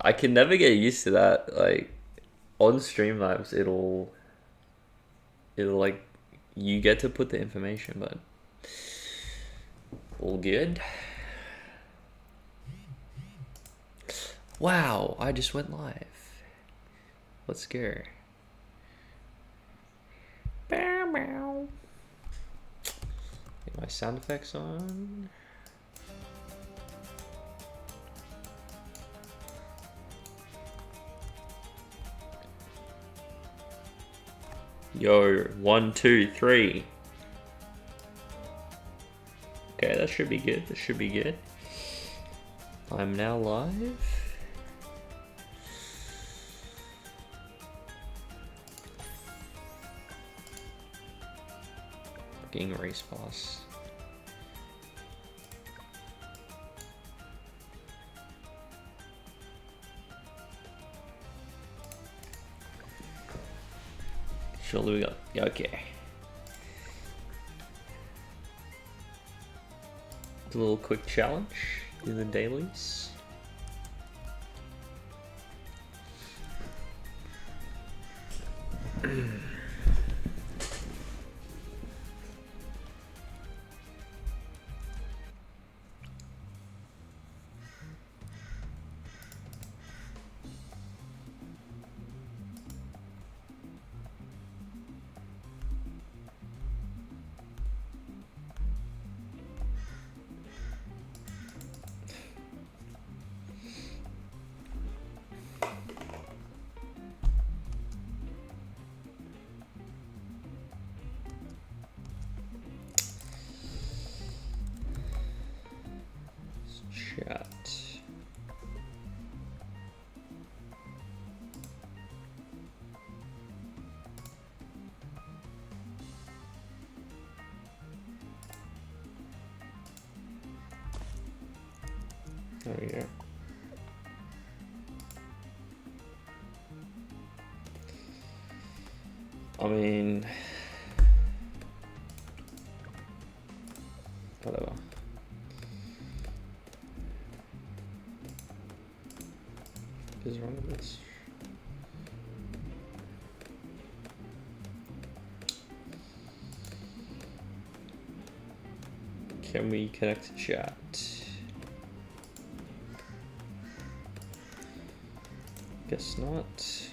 I can never get used to that. Like on Streamlabs, it'll like you get to put the information, but all good. Wow, I just went live. Let's go. Bow, bow. Get my sound effects on. Yo, 1, 2, 3. Okay, that should be good. That should be good. I'm now live. Getting race pass. Surely we got. Yeah, okay. A little quick challenge in the dailies. Chat. There we go. I mean, whatever. Is wrong with this? Can we connect to chat? Guess not.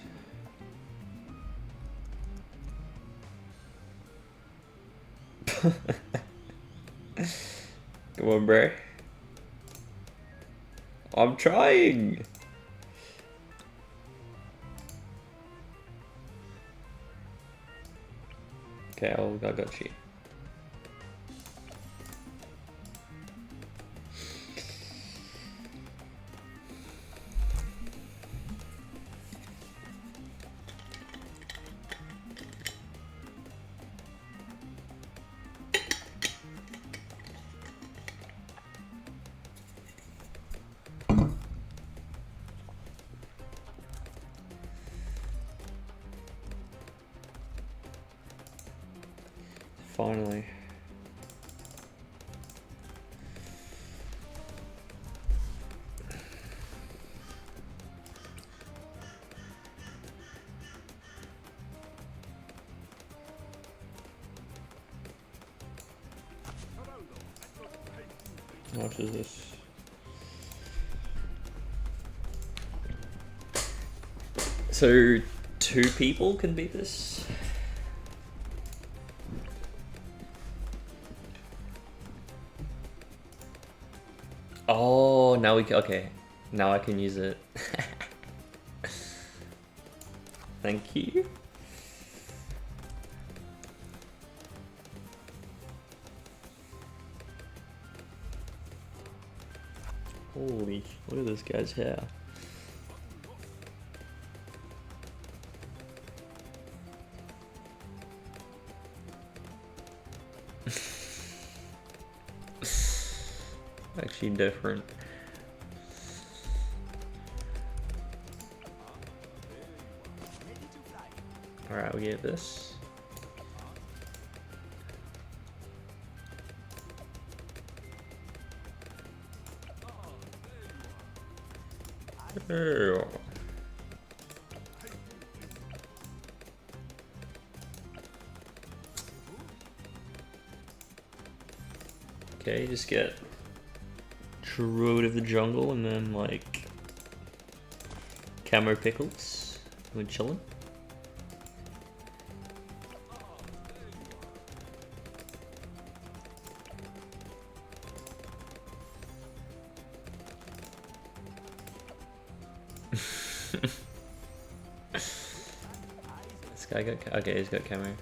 Come on, bro. I'm trying. Okay, I got you. Finally. How much is this? So 2 people can beat this? Oh, now we can, okay. Now I can use it. Thank you. Holy, look at this guy's hair. Actually different. Alright, we get this. Ew. Okay, just get Druid of the Jungle and then like Camo Pickles. We're chilling. This guy got, okay, he's got camo.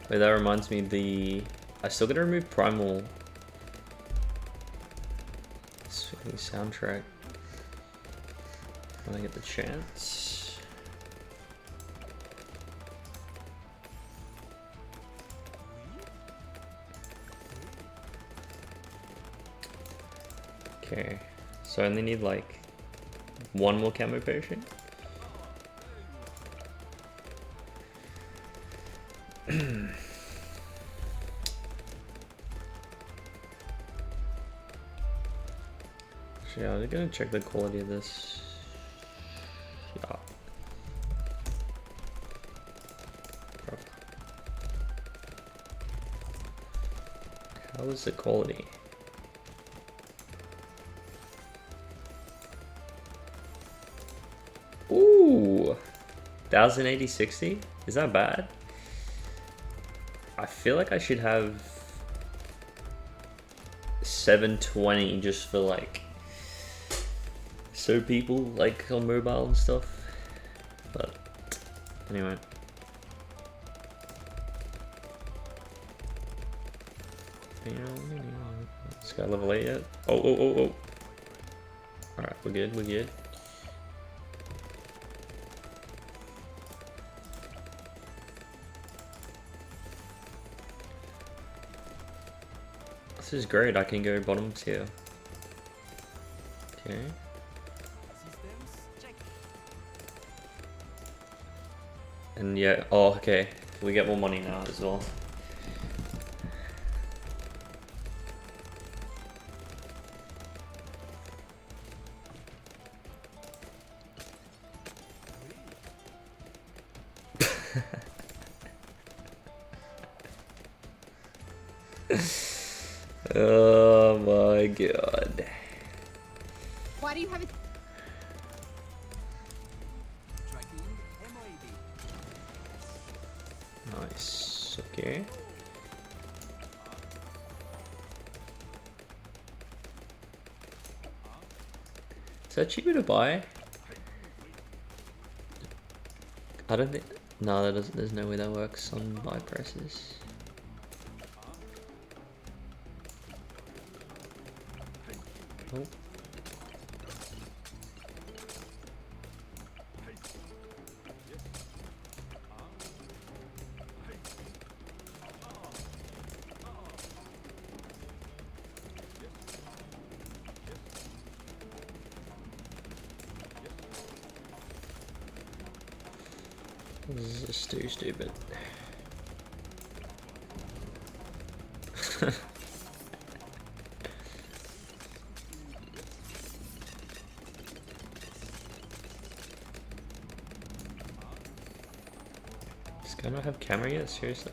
Wait, that reminds me, I still gotta remove Primal soundtrack when I get the chance. Okay, so I only need like one more camo potion. So yeah, I'm gonna check the quality of this. Yeah. How is the quality? Ooh, 1080-60? Is that bad? I feel like I should have 720 just for like, so people like on mobile and stuff. But anyway. This guy level 8 yet? Oh. Alright, we're good, we're good. This is great, I can go bottom tier. Okay. And yeah, oh okay, we get more money now as well. Oh my god. Why do you have it? Nice, okay. Is that cheaper to buy? I don't think, no, that doesn't, there's no way that works on buy prices. Oh. This is just too stupid. Does guy not have camera yet? Seriously?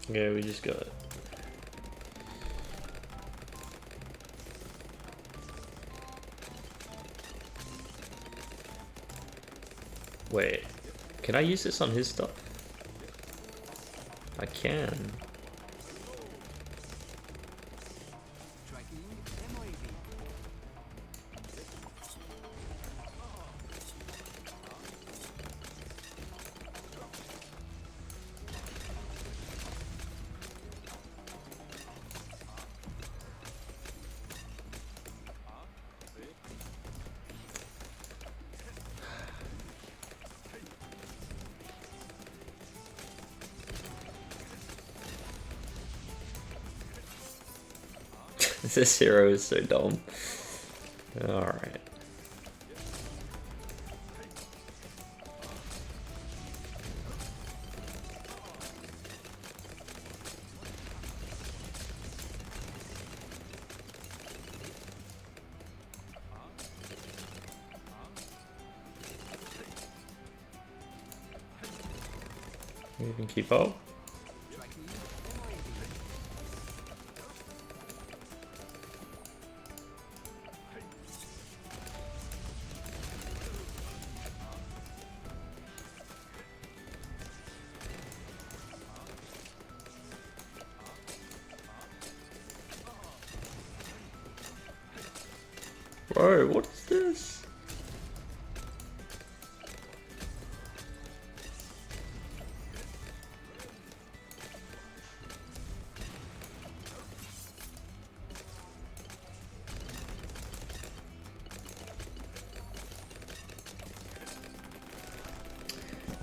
Yeah, we just got it. Wait, can I use this on his stuff? I can. This hero is so dumb. Alright. You can keep up. Bro, what's this?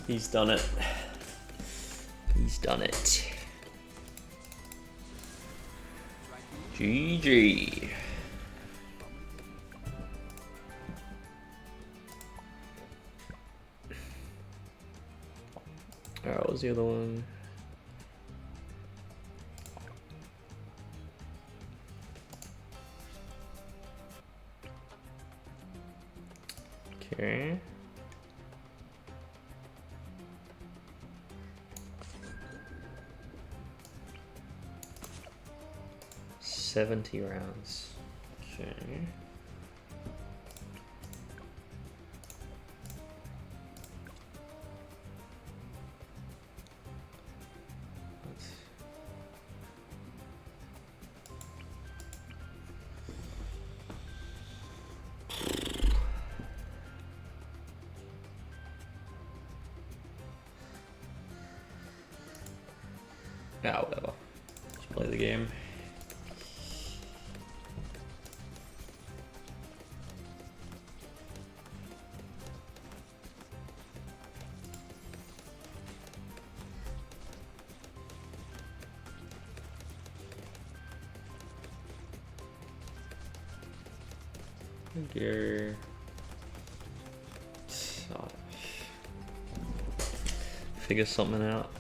He's done it. He's done it. GG. Alright, what was the other one? Okay. $70 rounds. Okay. Ah, whatever. Let's play the game. Gear. Figure something out.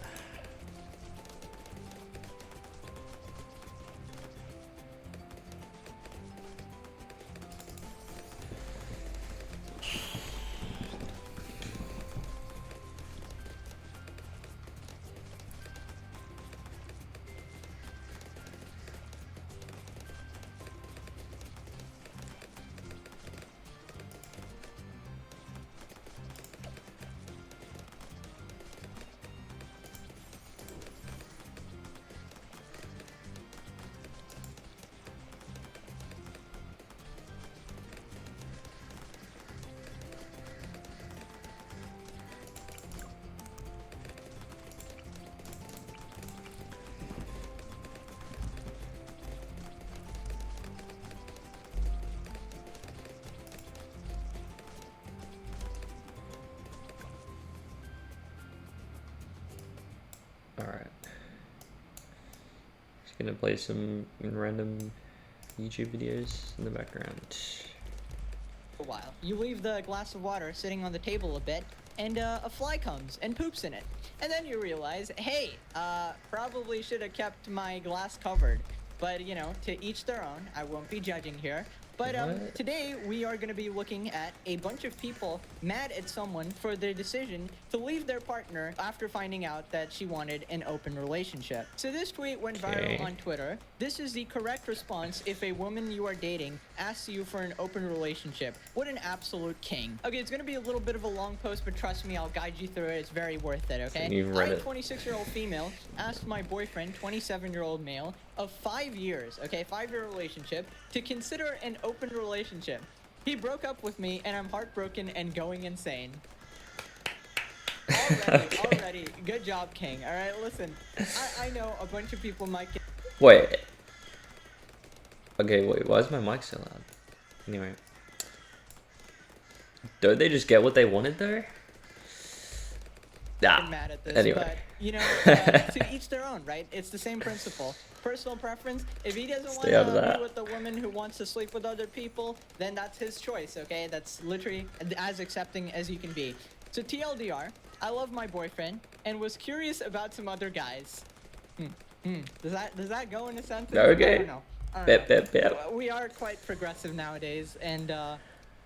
Alright. Just gonna play some random YouTube videos in the background. A while. You leave the glass of water sitting on the table a bit, and a fly comes and poops in it. And then you realize, hey, probably should have kept my glass covered. But, you know, to each their own. I won't be judging here. But What? today we are going to be looking at a bunch of people mad at someone for their decision to leave their partner after finding out that she wanted an open relationship. So this tweet went Okay. viral on Twitter. This is the correct response if a woman you are dating asks you for an open relationship. What an absolute king. Okay, it's going to be a little bit of a long post, but trust me, I'll guide you through it. It's very worth it, okay? You've read I, it. 26-year-old female, asked my boyfriend, 27-year-old male, of 5 years, okay, 5-year relationship, to consider an open relationship. He broke up with me, and I'm heartbroken and going insane. Already, good job, King. All right, listen, I know a bunch of people might get... Wait. Okay, wait, why is my mic so loud? Anyway. Don't they just get what they wanted though? fucking mad at this. Anyway. But, you know, to each their own, right? It's the same principle. Personal preference. If he doesn't want Stay out of to that. be with a woman who wants to sleep with other people, then that's his choice, okay? That's literally as accepting as you can be. So TLDR, I love my boyfriend and was curious about some other guys. Does that go in a sentence? Okay. I don't know. We are quite progressive nowadays, and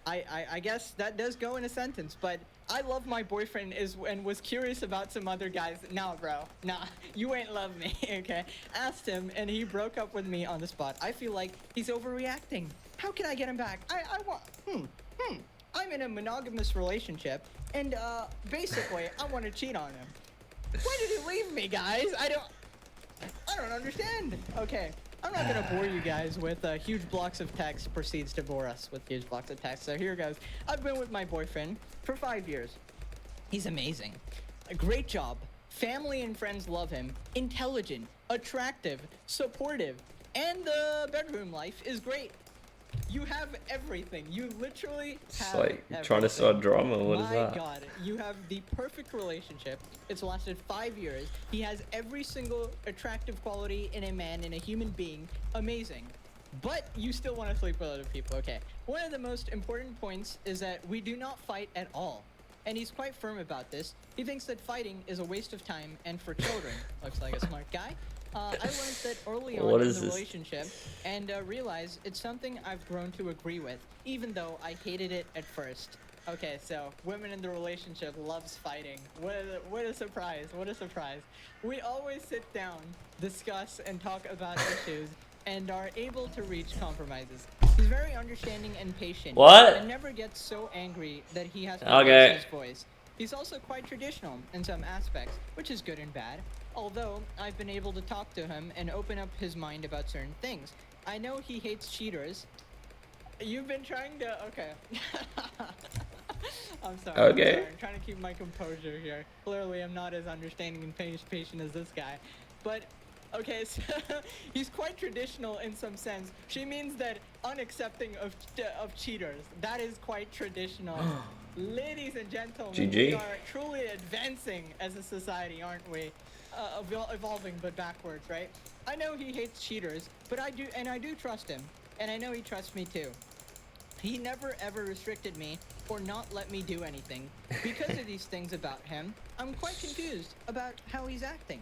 I guess that does go in a sentence. But I love my boyfriend and was curious about some other guys. Nah, bro, nah, you ain't love me, okay? Asked him, and he broke up with me on the spot. I feel like he's overreacting. How can I get him back? I want. I'm in a monogamous relationship, and basically, I want to cheat on him. Why did he leave me, guys? I don't understand. Okay, I'm not gonna bore you guys with huge blocks of text. Proceeds to bore us with huge blocks of text. So here goes. I've been with my boyfriend for 5 years. He's amazing. A great job. Family and friends love him. Intelligent, attractive, supportive, and the bedroom life is great. You have everything. You literally have It's like everything. trying to start drama. What is that? My God, you have the perfect relationship. It's lasted 5 years. He has every single attractive quality in a man, in a human being. Amazing. But you still want to sleep with other people. Okay. One of the most important points is that we do not fight at all. And he's quite firm about this. He thinks that fighting is a waste of time and for children. Looks like a smart guy. I learned that early on What in is the this? relationship and realized it's something I've grown to agree with, even though I hated it at first. Okay, so women in the relationship loves fighting. What a surprise, what a surprise. We always sit down, discuss, and talk about issues, and are able to reach compromises. He's very understanding and patient. What? And never gets so angry that he has to Okay. raise his voice. He's also quite traditional in some aspects, which is good and bad. Although I've been able to talk to him and open up his mind about certain things. I know he hates cheaters. You've been trying to... Okay. I'm sorry. Okay. I'm trying to keep my composure here. Clearly, I'm not as understanding and patient as this guy. But, okay, so he's quite traditional in some sense. She means that unaccepting of cheaters. That is quite traditional. Ladies and gentlemen, GG. we are truly advancing as a society, aren't we? Evolving, but backwards, right? I know he hates cheaters, but I do trust him, and I know he trusts me too. He never ever restricted me or not let me do anything. Because of these things about him, I'm quite confused about how he's acting.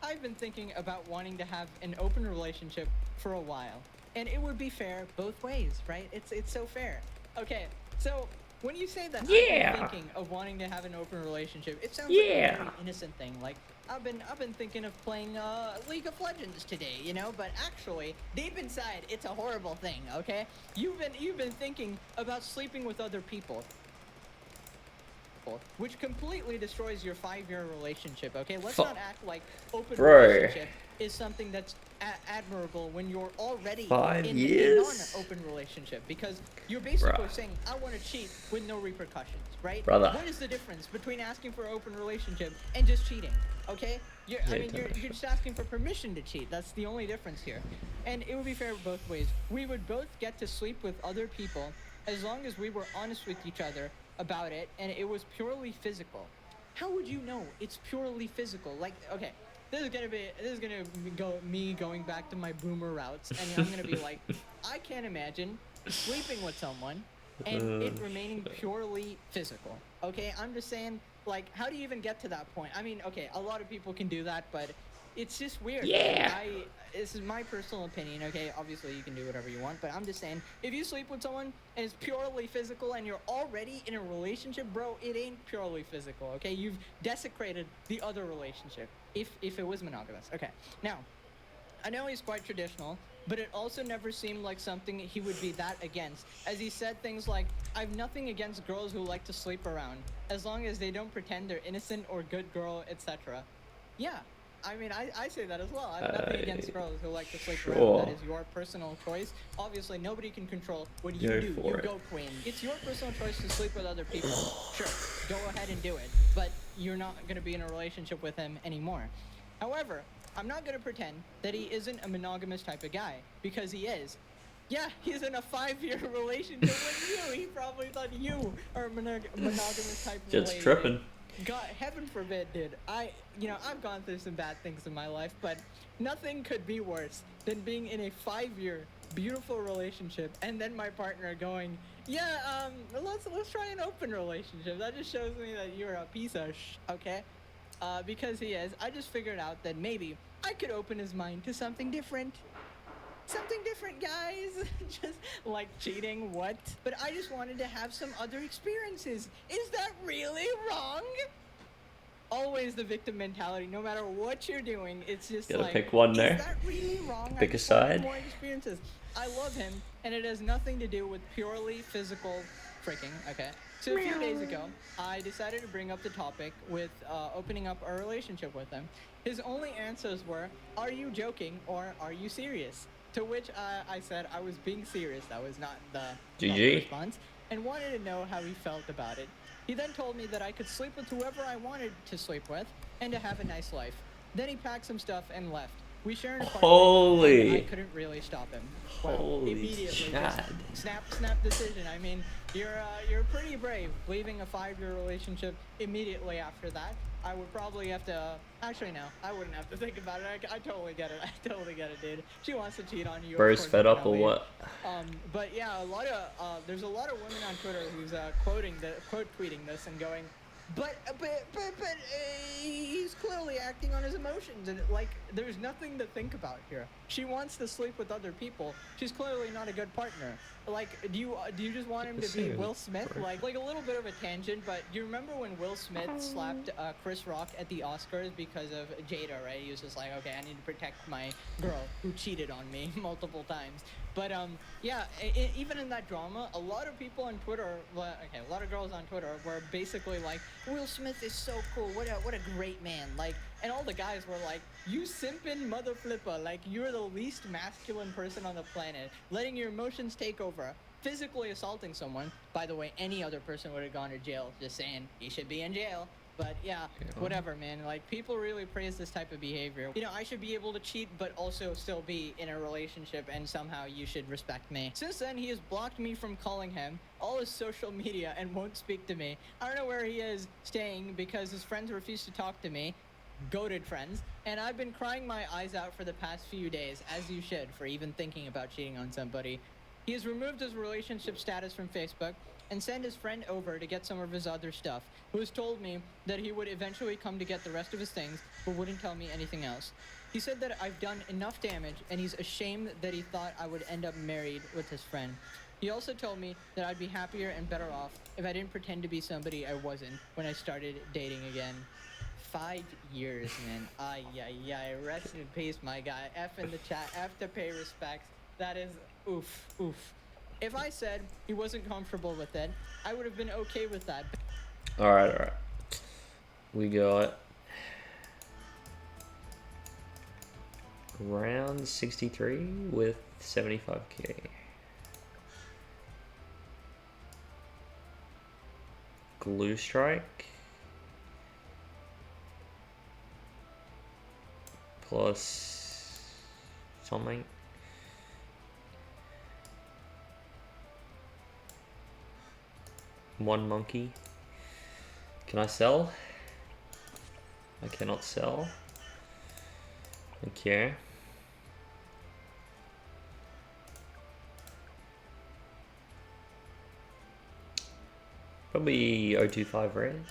I've been thinking about wanting to have an open relationship for a while, and it would be fair both ways, right? It's so fair. Okay, so when you say that Yeah. I've been thinking of wanting to have an open relationship, it sounds Yeah. like a very innocent thing. Like I've been thinking of playing League of Legends today, you know, but actually deep inside it's a horrible thing, okay? You've been thinking about sleeping with other people, which completely destroys your 5-year relationship, okay? Let's not act like open Bro. relationship is something that's admirable when you're already 5 in years? a non-open relationship, because you're basically Bruh. saying, I want to cheat with no repercussions, right? Brother. What is the difference between asking for an open relationship and just cheating, okay? You're just asking for permission to cheat. That's the only difference here. And it would be fair both ways. We would both get to sleep with other people as long as we were honest with each other about it, and it was purely physical. How would you know it's purely physical? Like, okay, this is gonna go me going back to my boomer routes, and I'm gonna be like, I can't imagine sleeping with someone and it remaining purely physical. Okay, I'm just saying, like, how do you even get to that point? I mean, okay, a lot of people can do that, but it's just weird. Yeah. This is my personal opinion, okay? Obviously, you can do whatever you want, but I'm just saying, if you sleep with someone and it's purely physical and you're already in a relationship, bro, it ain't purely physical, okay? You've desecrated the other relationship, if it was monogamous. Okay, now, I know he's quite traditional, but it also never seemed like something he would be that against, as he said things like, I've nothing against girls who like to sleep around, as long as they don't pretend they're innocent or good girl, etc. Yeah. I mean, I say that as well. I have nothing against girls who like to sleep around. That is your personal choice. Obviously, nobody can control what you Go do. for You it. go, queen. It's your personal choice to sleep with other people. Sure, go ahead and do it. But you're not going to be in a relationship with him anymore. However, I'm not going to pretend that he isn't a monogamous type of guy, because he is. Yeah, he's in a 5-year relationship with you. He probably thought you are a monogamous type of Just lady. tripping. God, heaven forbid, dude. I've gone through some bad things in my life, but nothing could be worse than being in a 5-year beautiful relationship and then my partner going, yeah, let's try an open relationship. That just shows me that you're a piece of okay? Because he is. I just figured out that maybe I could open his mind to something different. Something different, guys. Just like cheating, what? But I just wanted to have some other experiences. Is that really wrong? Always the victim mentality. No matter what you're doing, it's just Gotta like, pick one there. is that really wrong? Pick I a just wanted side. more experiences. I love him, and it has nothing to do with purely physical freaking. Okay. So a few days ago, I decided to bring up the topic with opening up a relationship with him. His only answers were, "Are you joking or are you serious?" To which I said I was being serious. That was not the proper GG. response, and wanted to know how he felt about it. He then told me that I could sleep with whoever I wanted to sleep with and to have a nice life. Then he packed some stuff and left. We shared an apartment, Holy. and I couldn't really stop him. Well, Holy immediately, Chad. just snap decision. I mean, you're pretty brave leaving a 5-year relationship immediately after that. I would probably have to. Actually, no, I wouldn't have to think about it. I totally get it. I totally get it, dude. She wants to cheat on you. Bro's fed up or what? But yeah, there's a lot of women on Twitter who's quote tweeting this and going, but he's clearly acting on his emotions, and like there's nothing to think about here. She wants to sleep with other people. She's clearly not a good partner. Like, do you just want him to be Will Smith? Like a little bit of a tangent, but do you remember when Will Smith slapped Chris Rock at the Oscars because of Jada, right? He was just like, okay, I need to protect my girl who cheated on me multiple times. But yeah, even in that drama, a lot of people on Twitter, a lot of girls on Twitter were basically like, Will Smith is so cool. What a great man. Like, and all the guys were like, you simpin' mother flipper. Like, you're the least masculine person on the planet, letting your emotions take over. Physically assaulting someone. By the way, any other person would have gone to jail. Just saying, he should be in jail. But yeah, whatever, man. Like, people really praise this type of behavior. You know, I should be able to cheat, but also still be in a relationship, and somehow you should respect me. Since then, he has blocked me from calling him, all his social media, and won't speak to me. I don't know where he is staying because his friends refuse to talk to me. Goated friends. And I've been crying my eyes out for the past few days, as you should, for even thinking about cheating on somebody. He has removed his relationship status from Facebook and sent his friend over to get some of his other stuff, who has told me that he would eventually come to get the rest of his things, but wouldn't tell me anything else. He said that I've done enough damage, and he's ashamed that he thought I would end up married with his friend. He also told me that I'd be happier and better off if I didn't pretend to be somebody I wasn't when I started dating again. 5 years, man. Ay. Rest in peace, my guy. F in the chat. F to pay respects. That is oof. If I said he wasn't comfortable with it, I would have been okay with that. Alright. We got round 63 with 75k. Glue strike. Plus something. One monkey. Can I sell? I cannot sell. Okay. Probably 025 red.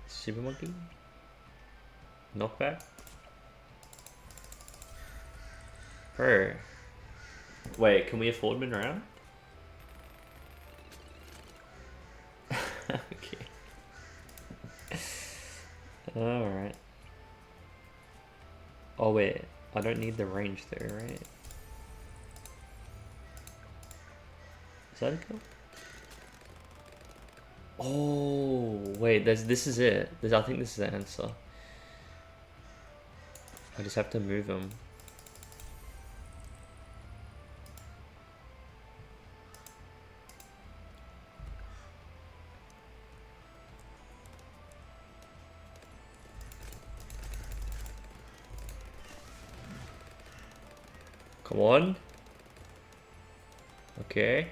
Super monkey. Knockback. Bro. Wait, can we afford min round? Okay. Alright. Oh wait, I don't need the range though, right? Is that a kill? Oh wait, this is it. I think this is the answer. I just have to move him. Come on. Okay.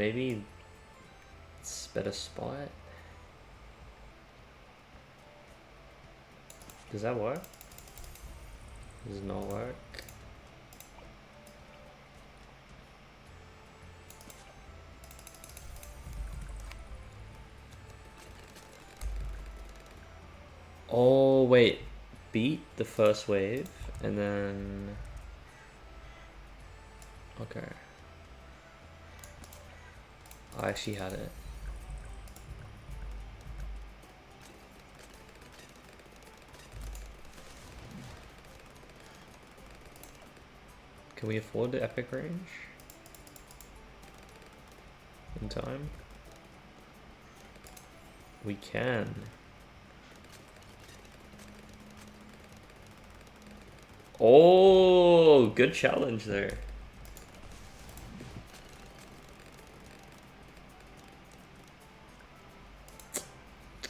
maybe it's a better spot. Does that work? Does not work. Oh wait, beat the first wave and then okay. I actually had it. Can we afford the epic range in time? We can. Oh, good challenge there.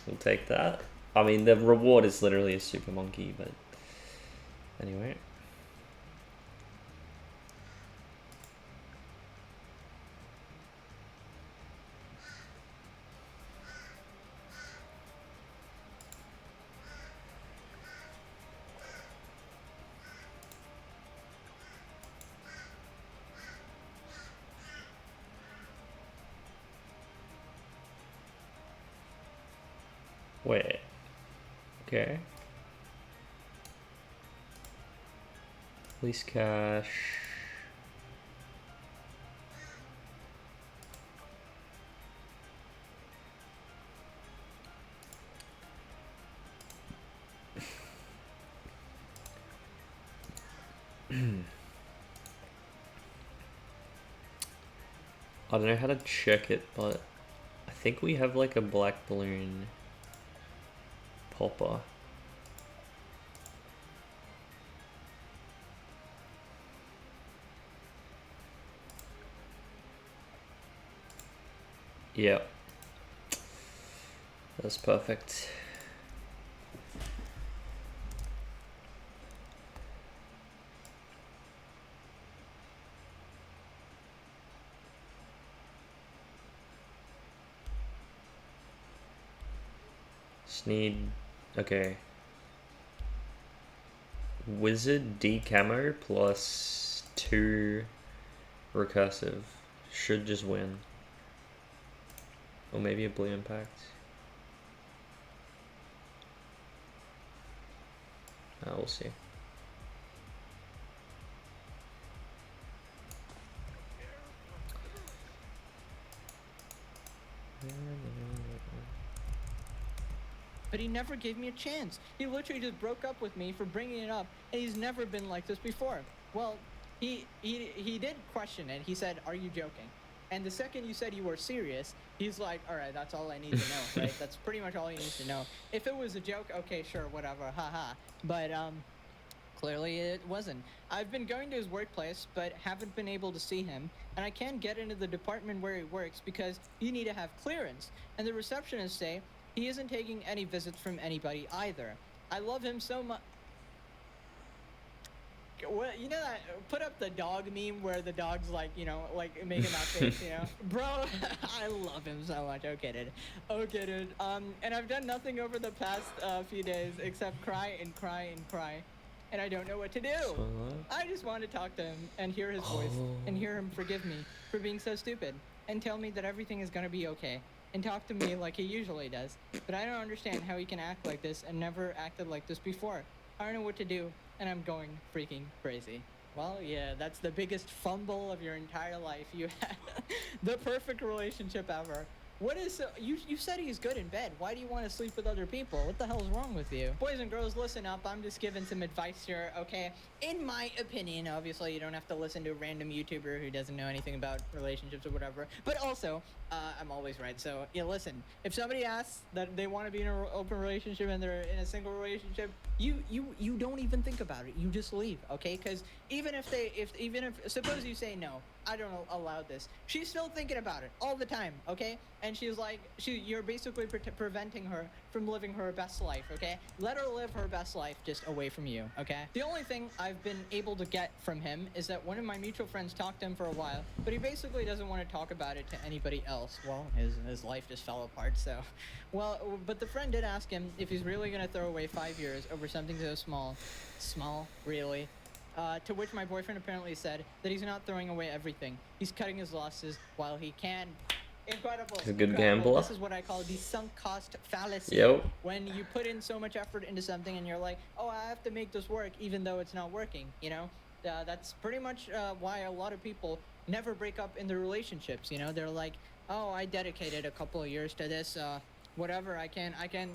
We'll take that. I mean, the reward is literally a super monkey, but anyway. Wait. Okay. Police cash. I don't know how to check it, but I think we have like a black balloon popper. Yep. That's perfect. Just need, okay. Wizard decamo plus 2 recursive should just win. Or maybe a blue impact. We'll see. But he never gave me a chance. He literally just broke up with me for bringing it up, and he's never been like this before. Well, he did question it. He said, "Are you joking?" And the second you said you were serious, he's like, "All right, that's all I need to know, right? That's pretty much all he needs to know. If it was a joke, okay, sure, whatever, haha." But clearly it wasn't. I've been going to his workplace, but haven't been able to see him, and I can't get into the department where he works because you need to have clearance. And the receptionists say he isn't taking any visits from anybody either. I love him so much. What, you know that, put up the dog meme where the dog's like, you know, like making that face, you know? Bro, I love him so much. Okay, dude. And I've done nothing over the past few days except cry and cry and cry. And I don't know what to do. I just want to talk to him and hear his voice and hear him forgive me for being so stupid and tell me that everything is gonna be okay and talk to me like he usually does. But I don't understand how he can act like this and never acted like this before. I don't know what to do, and I'm going freaking crazy. Well, yeah, that's the biggest fumble of your entire life. You had the perfect relationship ever. What is, you said he's good in bed. Why do you want to sleep with other people? What the hell's wrong with you? Boys and girls, listen up. I'm just giving some advice here, okay? In my opinion, obviously, you don't have to listen to a random YouTuber who doesn't know anything about relationships or whatever. But also, I'm always right. So, yeah, listen. If somebody asks that they want to be in an open relationship and they're in a single relationship, you don't even think about it. You just leave, okay? Because even if suppose you say no, I don't know, allow this. She's still thinking about it all the time, okay? And she's like, you're basically preventing her from living her best life, okay? Let her live her best life just away from you, okay? The only thing I've been able to get from him is that one of my mutual friends talked to him for a while, but he basically doesn't want to talk about it to anybody else. Well, his life just fell apart, so. Well, but the friend did ask him if he's really gonna throw away 5 years over something so small. Small, really? To which my boyfriend apparently said that he's not throwing away everything. He's cutting his losses while he can. Incredible. He's a good incredible. gambler. This is what I call the sunk cost fallacy. Yep. When you put in so much effort into something and you're like, oh, I have to make this work even though it's not working, you know? That's pretty much why a lot of people never break up in their relationships, you know? They're like, oh, I dedicated a couple of years to this, whatever, I can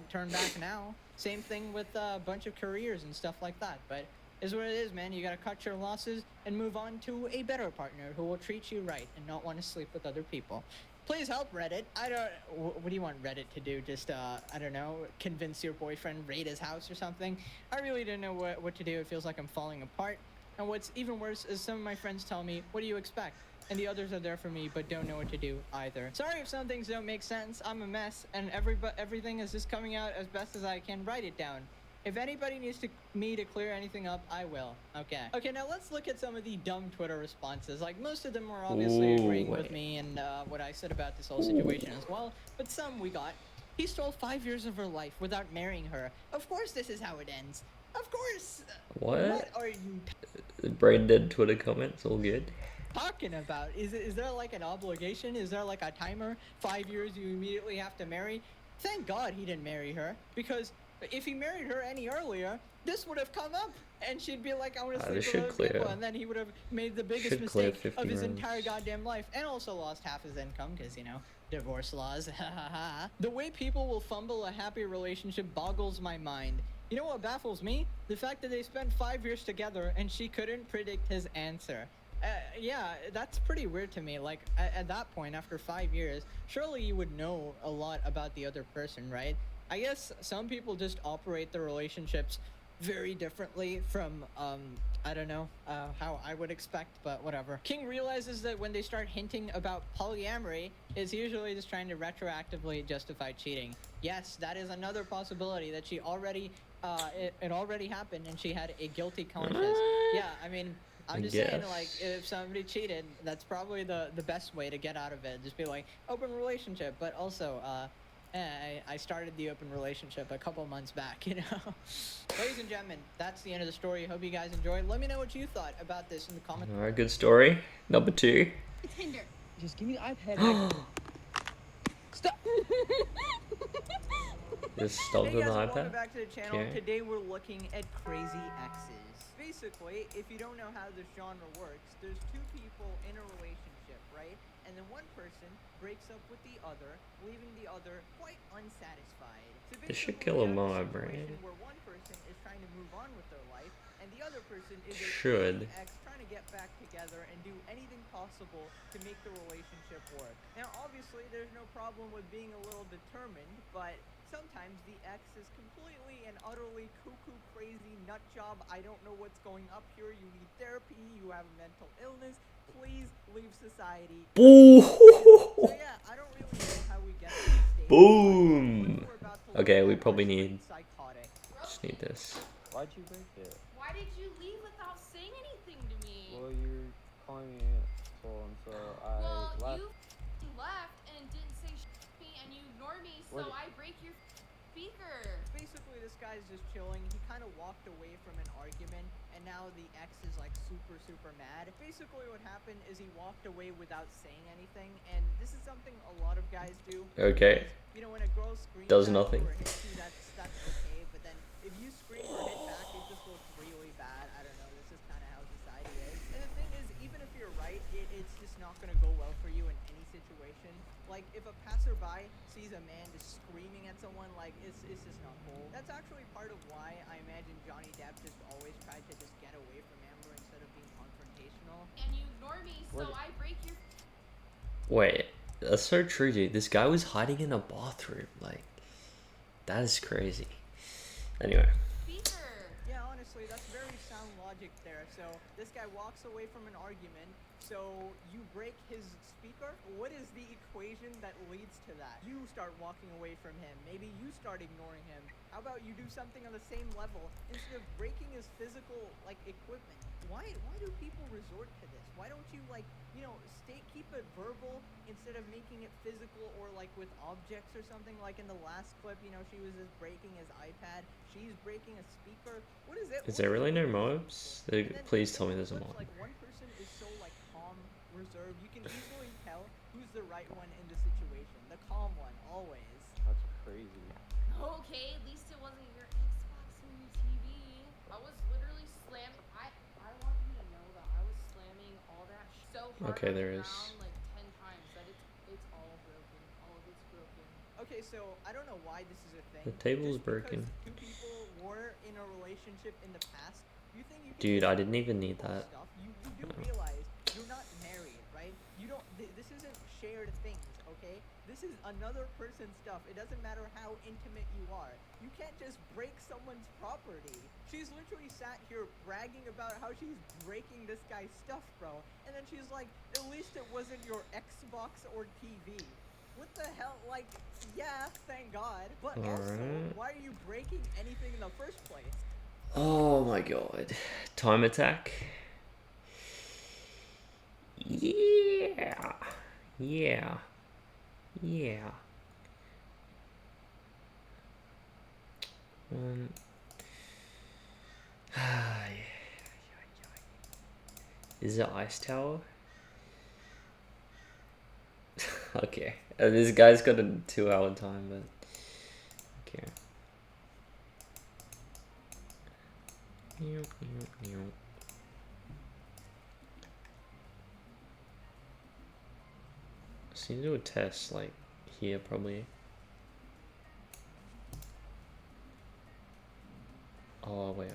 turn back now. Same thing with a bunch of careers and stuff like that, but is what it is, man. You gotta cut your losses and move on to a better partner who will treat you right and not want to sleep with other people. Please help Reddit. I don't. What do you want Reddit to do? Just I don't know, convince your boyfriend raid his house or something? I really don't know what to do. It feels like I'm falling apart. And what's even worse is some of my friends tell me, "What do you expect?" And the others are there for me, but don't know what to do either. Sorry if some things don't make sense. I'm a mess, and everything is just coming out as best as I can write it down. If anybody needs me to clear anything up, I will. Okay. Okay, now let's look at some of the dumb Twitter responses. Like, most of them were obviously agreeing with me and what I said about this whole situation as well. But some we got. He stole 5 years of her life without marrying her. Of course this is how it ends. Of course. What are you Brain dead Twitter comments, all good. talking about? Is there like an obligation? Is there like a timer? 5 years you immediately have to marry? Thank God he didn't marry her, because if he married her any earlier, this would have come up, and she'd be like, I want to sleep with other people, and then he would have made the biggest mistake of his entire goddamn life, and also lost half his income, because, you know, divorce laws. The way people will fumble a happy relationship boggles my mind. You know what baffles me? The fact that they spent 5 years together, and she couldn't predict his answer. Yeah, that's pretty weird to me. Like, at that point, after 5 years, surely you would know a lot about the other person, right? I guess some people just operate their relationships very differently from, I don't know, how I would expect, but whatever. King realizes that when they start hinting about polyamory, it's usually just trying to retroactively justify cheating. Yes, that is another possibility, that she already, it already happened and she had a guilty conscience. Yeah, I mean, I'm just saying, like, if somebody cheated, that's probably the best way to get out of it. Just be like, open relationship, but also, I started the open relationship a couple months back, you know? Ladies and gentlemen, that's the end of the story. Hope you guys enjoyed. Let me know what you thought about this in the comments. Alright, good story. Number 2. Tinder. Just give me the iPad. Stop. Just stop Hey with guys, the and welcome iPad. back to the channel. Okay. Today we're looking at crazy exes. Basically, if you don't know how this genre works, there's two people in a relationship, right? And then one person breaks up with the other, leaving the other quite unsatisfied. So This should basically, kill a we have mob, situation right? where one person is trying to move on with their life, and the other person is Should. a ex trying to get back together and do anything possible to make the relationship work. Now, obviously, there's no problem with being a little determined, but sometimes the ex is completely and utterly cuckoo, crazy, nut job. I don't know what's going up here. You need therapy. You have a mental illness. Please leave society. Boom! So yeah, I don't really know how we get to this stage. Boom! What we're about to look Okay, we at probably are need. psychotic. Just need this. Why'd you break it? Why did you leave without saying anything to me? Well, you're calling me an asshole, and so I Well, left. you left and didn't say to me, and you ignored me, so What? I break your speaker. Basically, this guy's just chilling. He kind of walked away from an argument, and now the ex is like super mad. Basically, what happened is he walked away without saying anything, and this is something a lot of guys do. Okay. Because, you know, when a girl screams Does at you nothing. or hits you, that's okay. But then if you scream or hit back, it just looks really bad. I don't know. This is kind of how society is. And the thing is, even if you're right, it's just not gonna go well for you in any situation. Like, if a passerby sees a man just screaming at someone, like, it's just not cool. That's actually part of why I imagine Johnny Depp just always tried to just get away from Amber instead of being confrontational. And you ignored me, so What? I break your Wait, that's so true, dude. This guy was hiding in a bathroom. Like, that is crazy. Anyway. speaker. Yeah, honestly, that's very sound logic there. So this guy walks away from an argument, So you break his speaker. What is the equation that leads to that? You start walking away from him. Maybe you start ignoring him. How about you do something on the same level instead of breaking his physical like equipment? Why do people resort to this? Why don't you like, you know, keep it verbal instead of making it physical or like with objects or something? Like in the last clip, you know, she was just breaking his iPad. She's breaking a speaker. What is it? Is there really no mobs? Please tell me there's a mob. Like one person is so like calm, reserved. You can easily tell who's the right one in the situation. The calm one, always. That's crazy. Okay, at least it wasn't your Xbox or your TV. I was literally slamming. I want you to know that I was slamming all that so hard Okay, on there the is. ground, like 10 times that it's all broken. All of it's broken. Okay, so I don't know why this is a thing. The table is Just because broken. two people were in a relationship in the past, you think you can Dude, just I didn't even need pull that. stuff? You do realize you're not married, right? You don't. This isn't shared things, okay? This is another person's stuff. It doesn't matter how intimate you are. You can't just break someone's property. She's literally sat here bragging about how she's breaking this guy's stuff, bro. And then she's like, at least it wasn't your Xbox or TV. What the hell? Like, yeah, thank God. But also, Alright. why are you breaking anything in the first place? Oh my god. Time attack. Yeah. Yeah. Yeah. Is it Ice Tower? Okay. This guy's got a 2-hour time, but okay. Just need to do a test, like, here, probably. Oh, wait.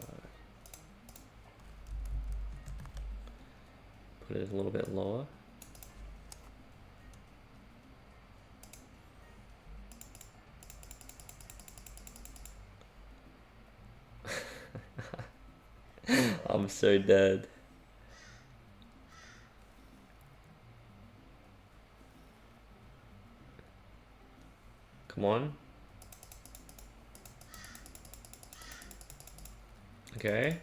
Put it a little bit lower. I'm so dead. Come on. Okay.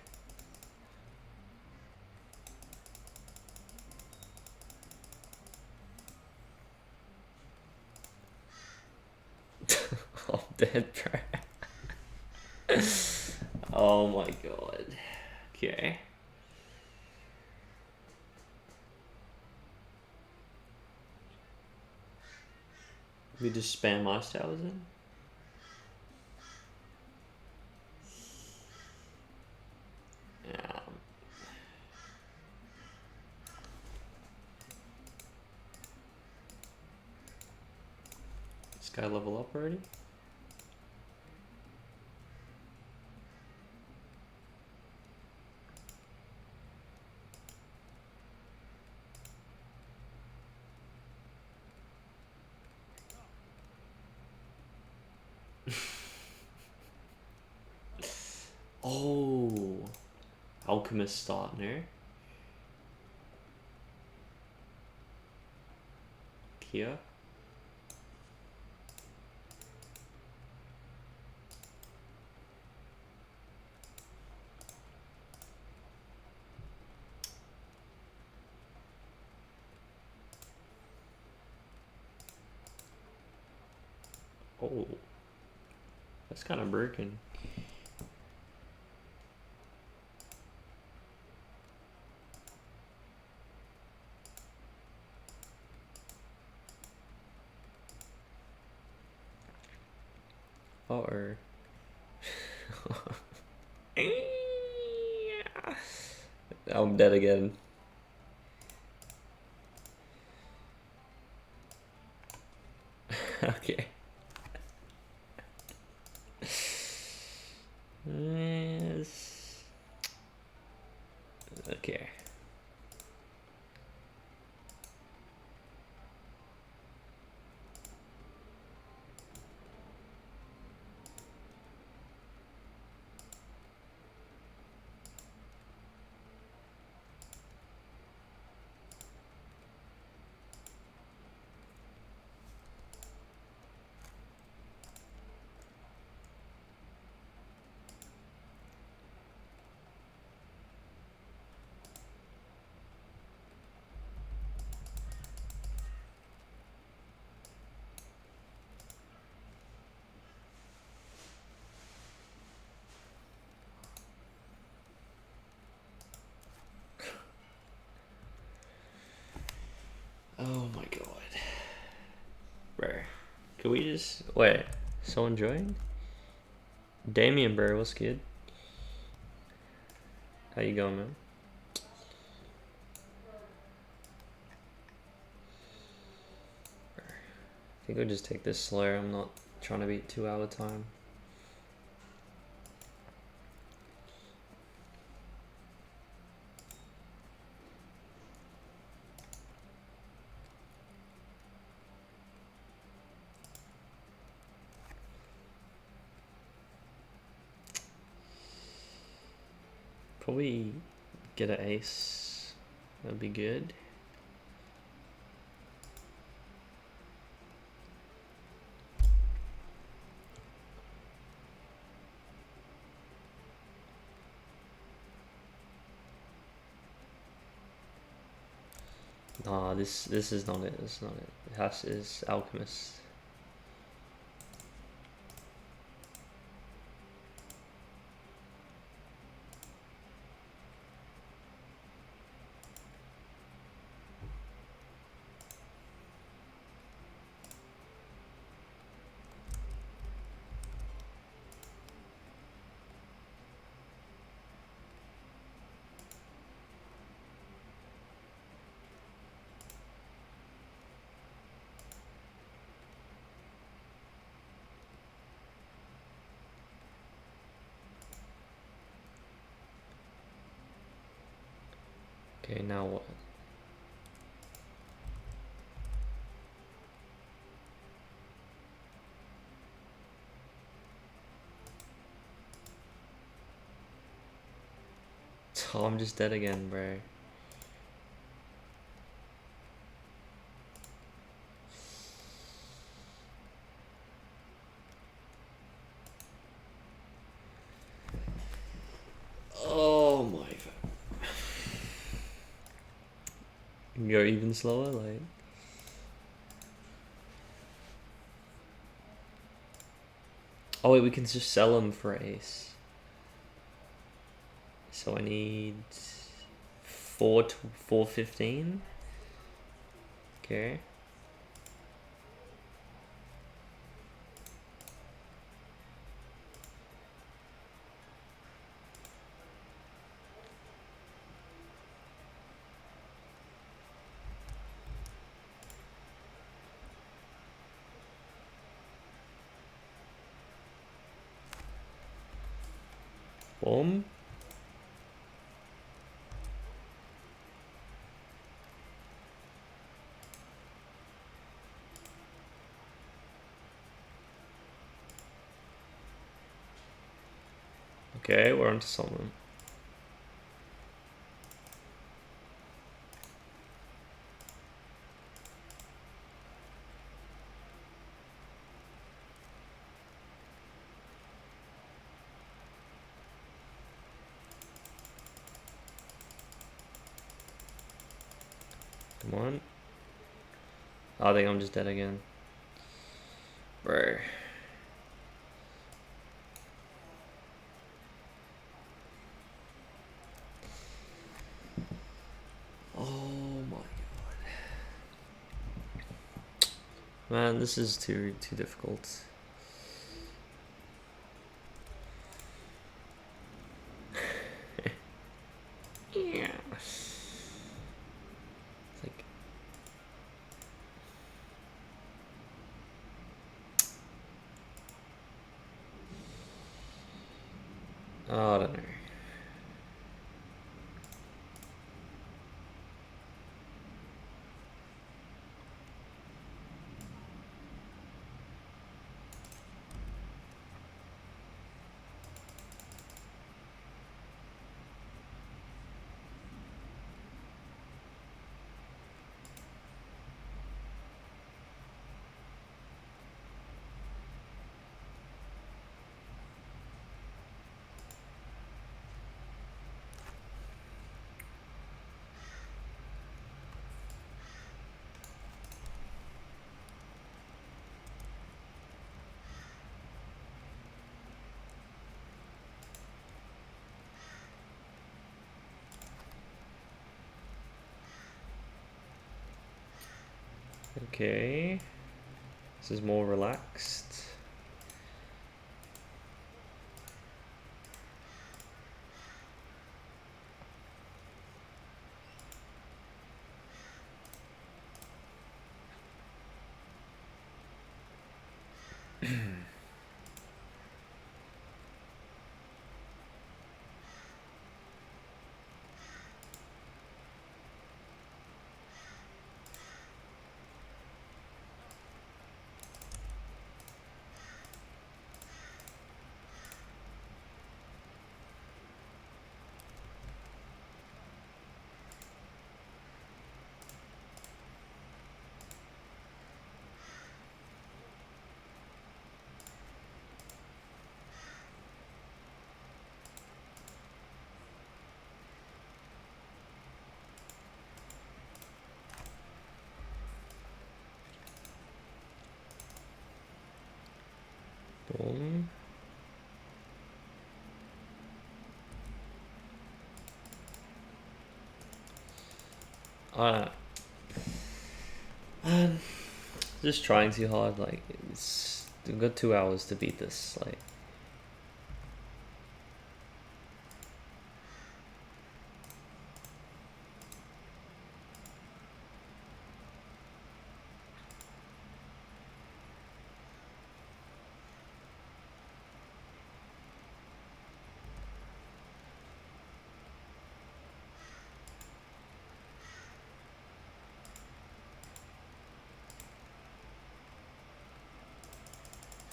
I'm dead, bro. Oh my god. Okay. We just spam ice towers in? Yeah. This guy level up already? Oh, Alchemist Startner. Kia. Oh, that's kind of broken. Uh-oh. I'm dead again. Okay. Yes. Okay. Did we just wait? Someone joined? Damien, bro, what's good? How you going, man? I think we'll just take this slow. I'm not trying to beat 2 hour time. Probably get an ace. That'd be good. Nah, this is not it. It's not it. It has is Alchemist. Okay, now what? Oh, I'm just dead again, bro. Oh my god. You're even slower, like. Oh wait, we can just sell them for ace. So I need 415. Okay. Boom. Okay, we're onto something. Come on. I think I'm just dead again. Bro. Oh my god. Man, this is too difficult. Yeah. It's like oh, I don't know. Okay. This is more relaxed. Boom. Man, just trying too hard. Like, we've got 2 hours to beat this. Like,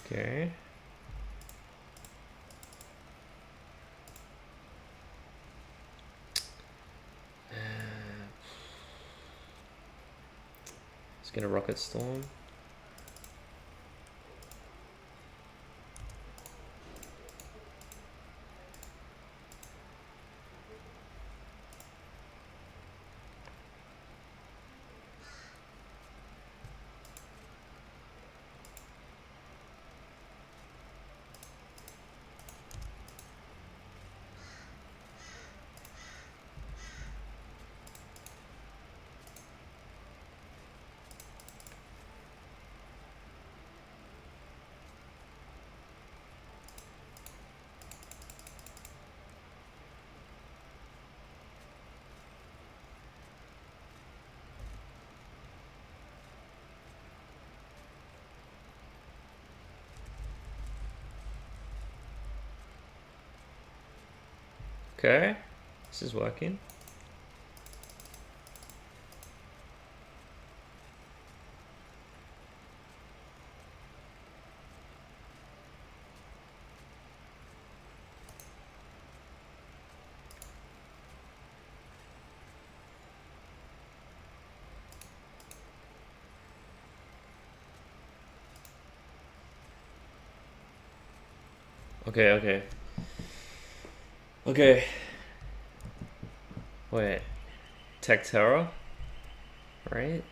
okay. Let's get a rocket storm. Okay, this is working. Okay, okay. Okay. Wait. Tech Terror? Right?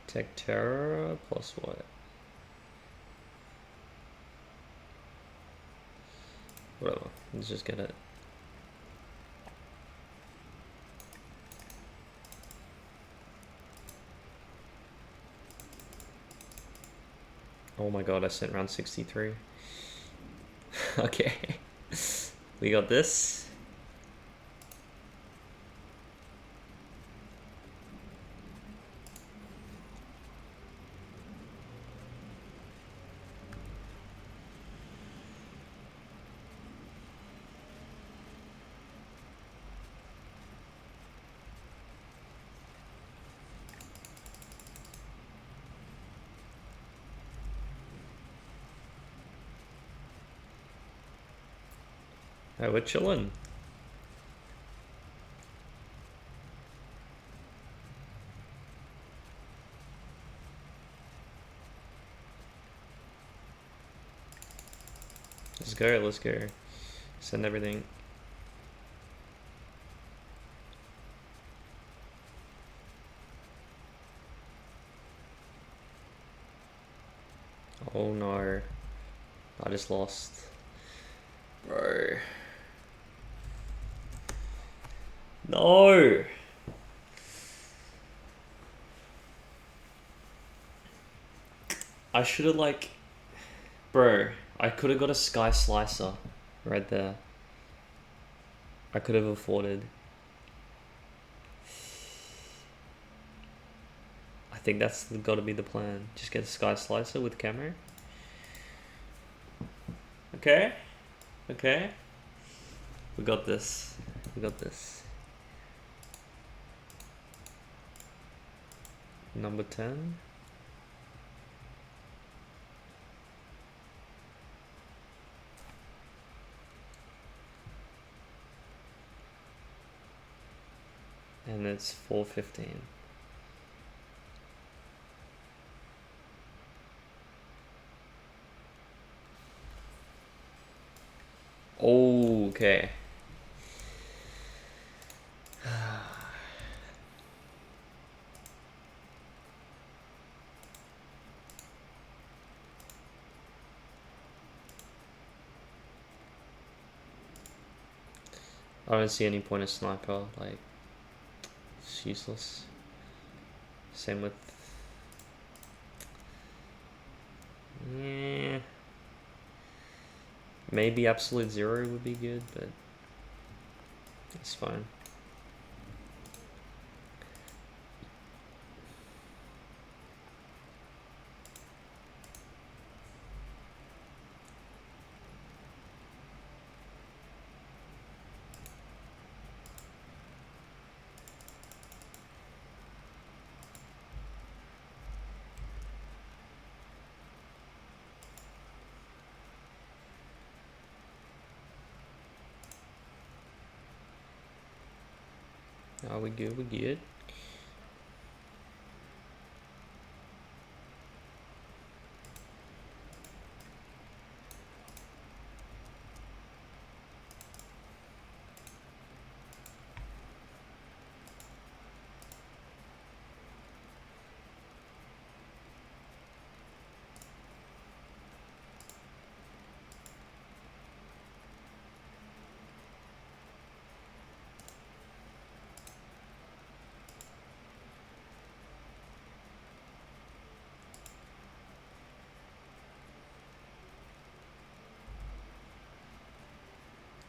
Tech Terror plus what? Whatever. Let's just get it. Oh my god, I sent round 63. Okay. We got this. Hey, we're chilling. Let's go, let's go. Send everything. Oh no. I just lost. Bro. No! I should have like, bro. I could have got a Sky Slicer right there. I could have afforded. I think that's got to be the plan. Just get a Sky Slicer with camo. Okay. Okay. We got this. We got this. Number 10. And it's 415. Okay. I don't see any point of sniper, like, it's useless. Same with... Yeah. Maybe Absolute Zero would be good, but it's fine. Are we good? We good?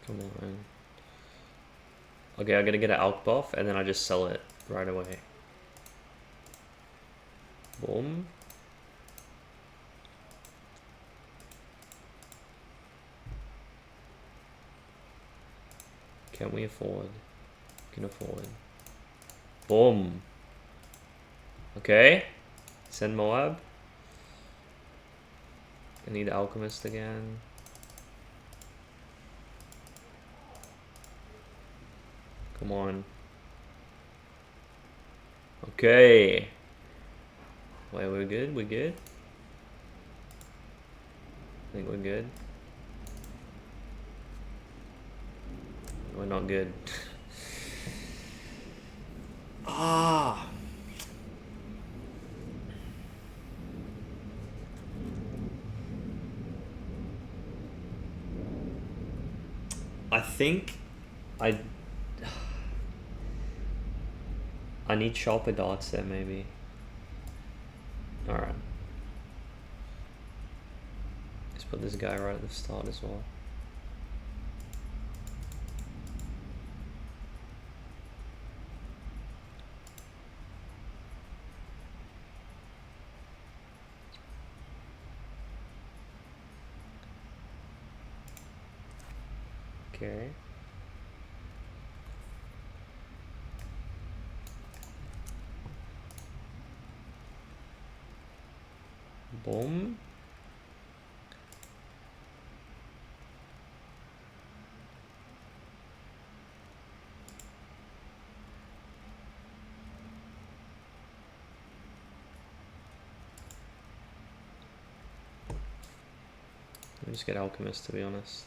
Come on. Okay, I gotta get an Alk buff and then I just sell it right away. Boom. Can we afford? Can afford. Boom. Okay. Send Moab. I need Alchemist again. Come on. Okay. Wait, we're good? We're good? I think we're good. We're not good. Ah. I think I need sharper darts there, maybe. Alright. Let's put this guy right at the start as well. Okay. Boom. Let me just get Alchemist, to be honest.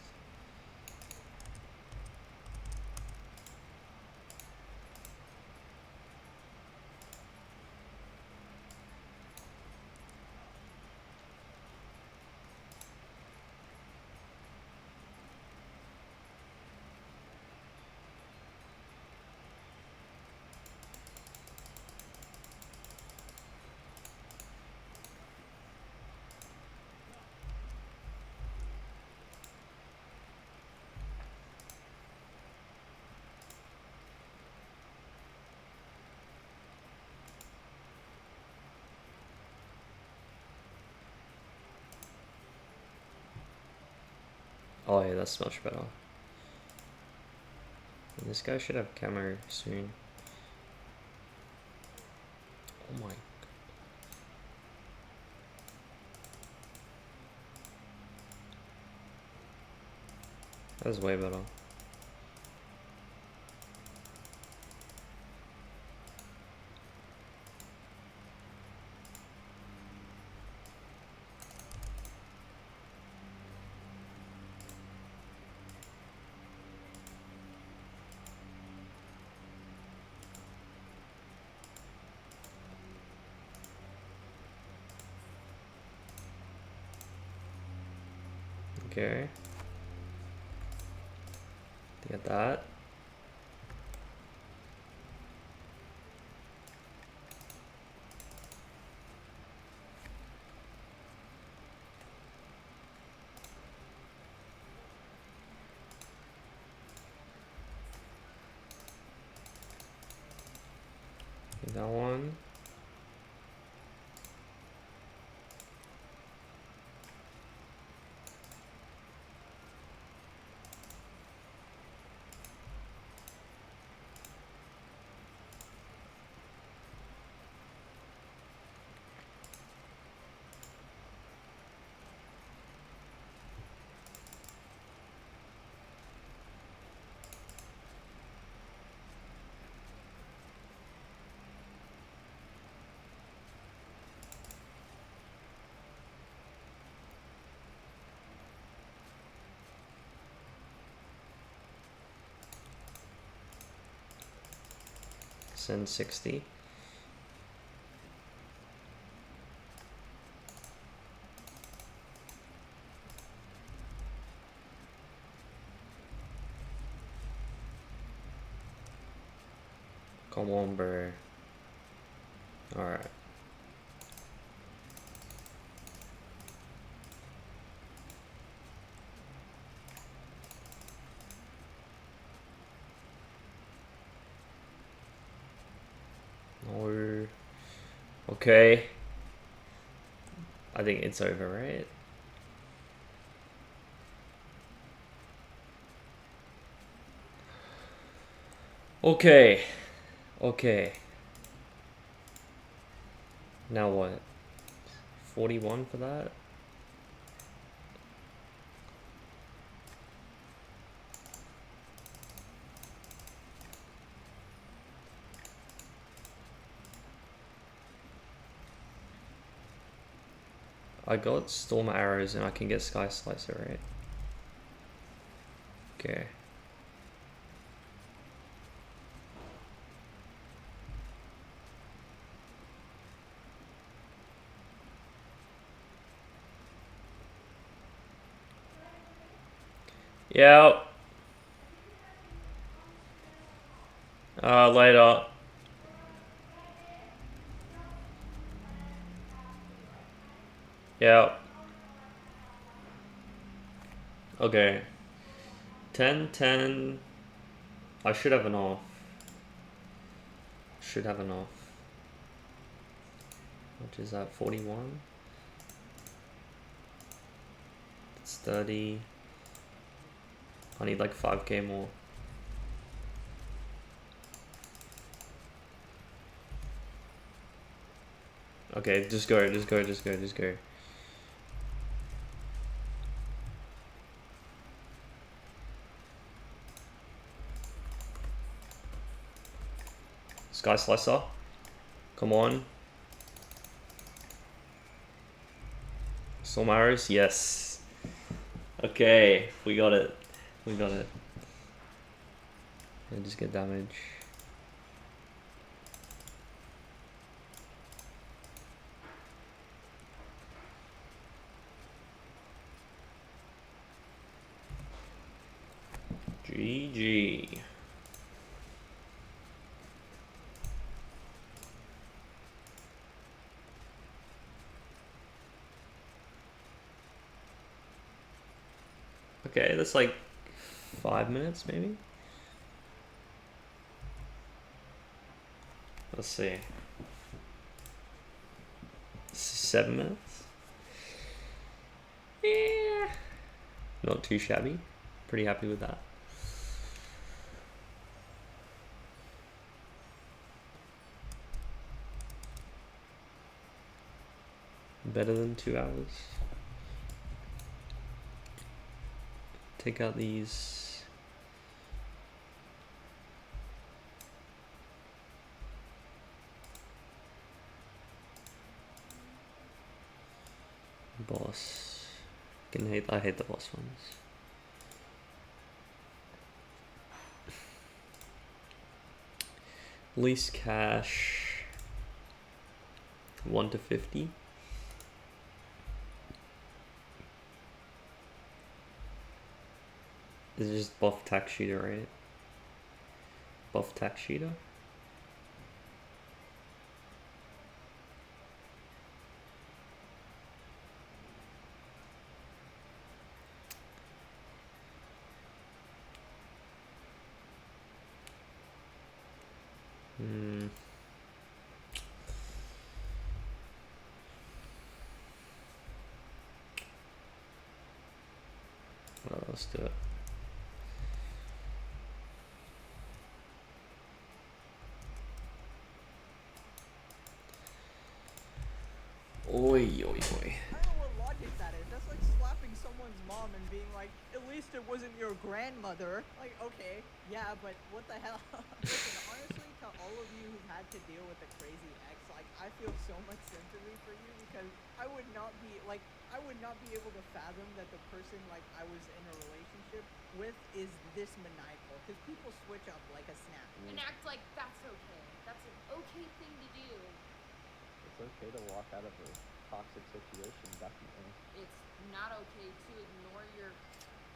Oh yeah, that's much better. And this guy should have camo soon. Oh my. That's way better. Okay. Get that. Get that one. Send 60. Come on, bro. Alright. No. Okay. I think it's over, right? Okay. Okay. Now what? 41 for that? I got Storm Arrows and I can get Sky Slicer, right? Okay. Yeah. Later. Yeah. Okay. 10, 10. I should have an off. Should have an off. Which is that? 41? It's 30. I need like 5k more. Okay, just go, just go, just go, just go. Sky Slicer. Come on. Storm Arrows, yes. Okay, we got it. We got it. And just get damage. GG. Okay, that's like 5 minutes maybe? Let's see. 7 minutes? Yeah. Not too shabby. Pretty happy with that. Better than 2 hours. Take out these. Boss. I hate the boss ones. Least cash 1 to 50. This is just buff tax sheeter, right? Buff tax sheeter. Well, let's do it. Oi, oi, oi. I don't know what logic that is. That's like slapping someone's mom and being like, at least it wasn't your grandmother. Like, okay, yeah, but what the hell? Listen, honestly, to all of you who've had to deal with a crazy ex, like, I feel so much sympathy for you because I would not be able to fathom that the person like I was in a relationship with is this maniacal. Because people switch up like a snap. And act like that's okay. That's an okay thing to do. It's okay to walk out of a toxic situation, definitely. It's not okay to ignore your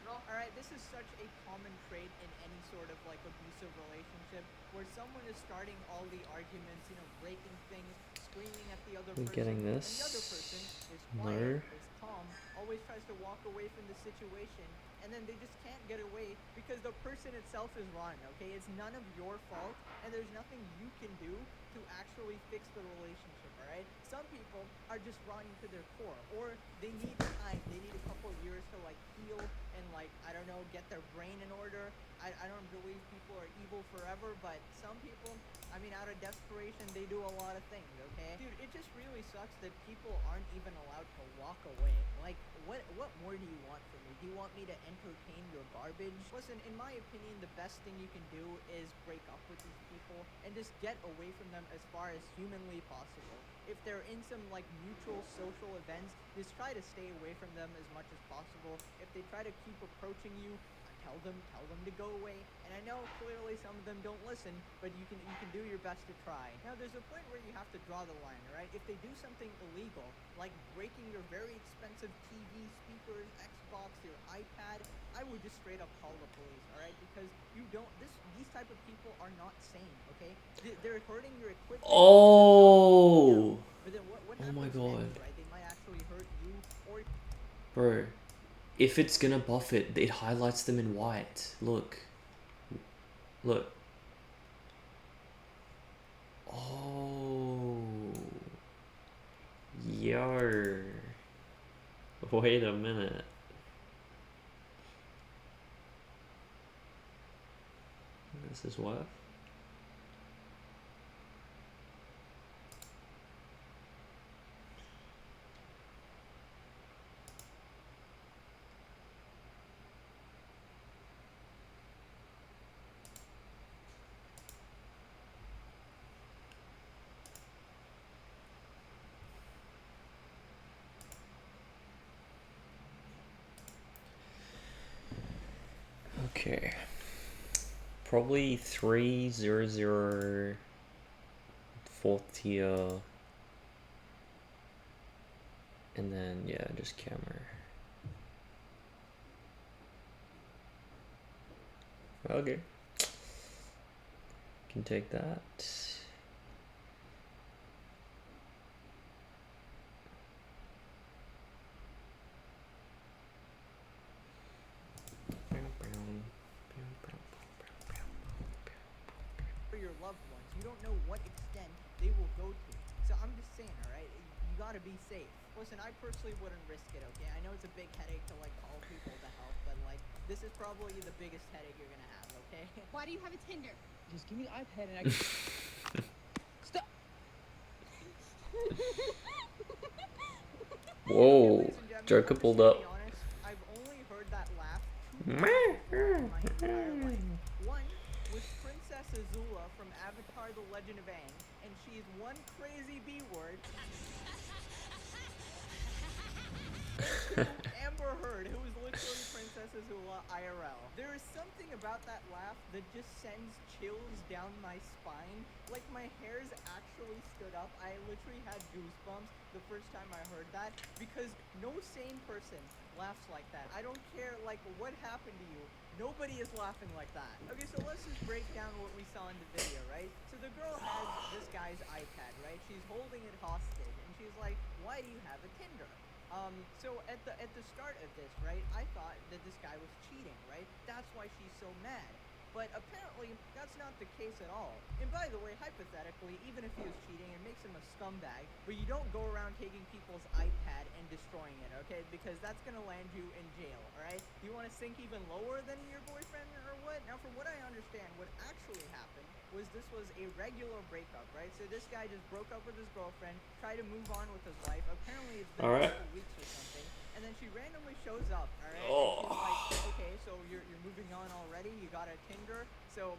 girl. Alright, this is such a common trait in any sort of like abusive relationship where someone is starting all the arguments, you know, breaking things, screaming at the other person. Getting this. And the other person is No. quiet, is calm, always tries to walk away from the situation, and then they just can't get away because the person itself is wrong, okay? It's none of your fault, and there's nothing you can do to actually fix the relationship, alright? Some people are just rotten to their core, or they need time, they need a couple of years to like heal and like, I don't know, get their brain in order. I don't believe people are evil forever, but some people, I mean, out of desperation, they do a lot of things, okay? Dude, it just really sucks that people aren't even allowed to walk away. Like, what more do you want from me? Do you want me to entertain your garbage? Listen, in my opinion, the best thing you can do is break up with these people and just get away from them as far as humanly possible. If they're in some like mutual social events, just try to stay away from them as much as possible. If they try to keep approaching you, tell them to go away. And I know clearly some of them don't listen, but you can do your best to try. Now there's a point where you have to draw the line, alright? If they do something illegal, like breaking your very expensive TV, speakers, Xbox, your iPad, I would just straight up call the police, alright? Because these type of people are not sane, okay? They're hurting your equipment. Oh! But then what Oh my happens God. next, right? They might actually hurt you or Bro, if it's gonna buff it, it highlights them in white. Look. Look. Oh. Yo. Wait a minute. This is what? Okay. Probably 300 4th tier. And then yeah, just camera. Okay. Can take that. for your loved ones. You don't know what extent they will go to. So I'm just saying, alright? You gotta be safe. Listen, I personally wouldn't risk it, okay? I know it's a big headache to like call people to help, but like this is probably the biggest headache you're gonna have, okay? Why do you have a Tinder? Just give me the iPad and I can... Stop! Whoa, Ladies and gentlemen, Joker I'm pulled just up. gonna be honest, I've only heard that laugh 2 times before in my entire life. One was Princess Azula from Avatar: The Legend of Aang, and she's one crazy B word. And two, Amber Heard, who is literally Princess Azula IRL. There is something about that laugh that just sends chills down my spine. Like my hairs actually stood up. I literally had goosebumps the first time I heard that, because no sane person laughs like that. I don't care like what happened to you. Nobody is laughing like that. Okay, so let's just break down what we saw in the video, right? So the girl has this guy's iPad, right? She's holding it hostage, and she's like, "Why do you have a Tinder?" So at the start of this, right, I thought that this guy was cheating, right? That's why she's so mad. But apparently, that's not the case at all. And by the way, hypothetically, even if he was cheating, it makes him a scumbag. But you don't go around taking people's iPad and destroying it, okay? Because that's gonna land you in jail, alright? You wanna sink even lower than your boyfriend or what? Now, from what I understand, what actually happened was this was a regular breakup, right? So this guy just broke up with his girlfriend, tried to move on with his life. Apparently, it's been Alright. a couple weeks or something. And then she randomly shows up, alright? Oh. And she's like, okay, so you're moving on already? You got a Tinder? So,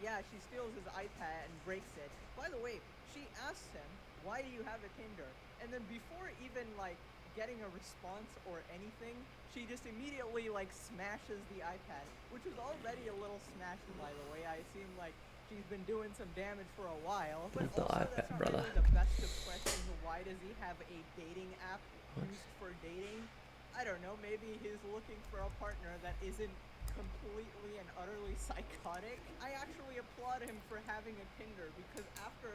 yeah, she steals his iPad and breaks it. By the way, she asks him, why do you have a Tinder? And then before even, like, getting a response or anything, she just immediately, like, smashes the iPad, which was already a little smashed, by the way. I seem like she's been doing some damage for a while. But The also, iPad, that's not brother. really the best of questions. Why does he have a dating app used for dating? I don't know, maybe he's looking for a partner that isn't completely and utterly psychotic. I actually applaud him for having a Tinder, because after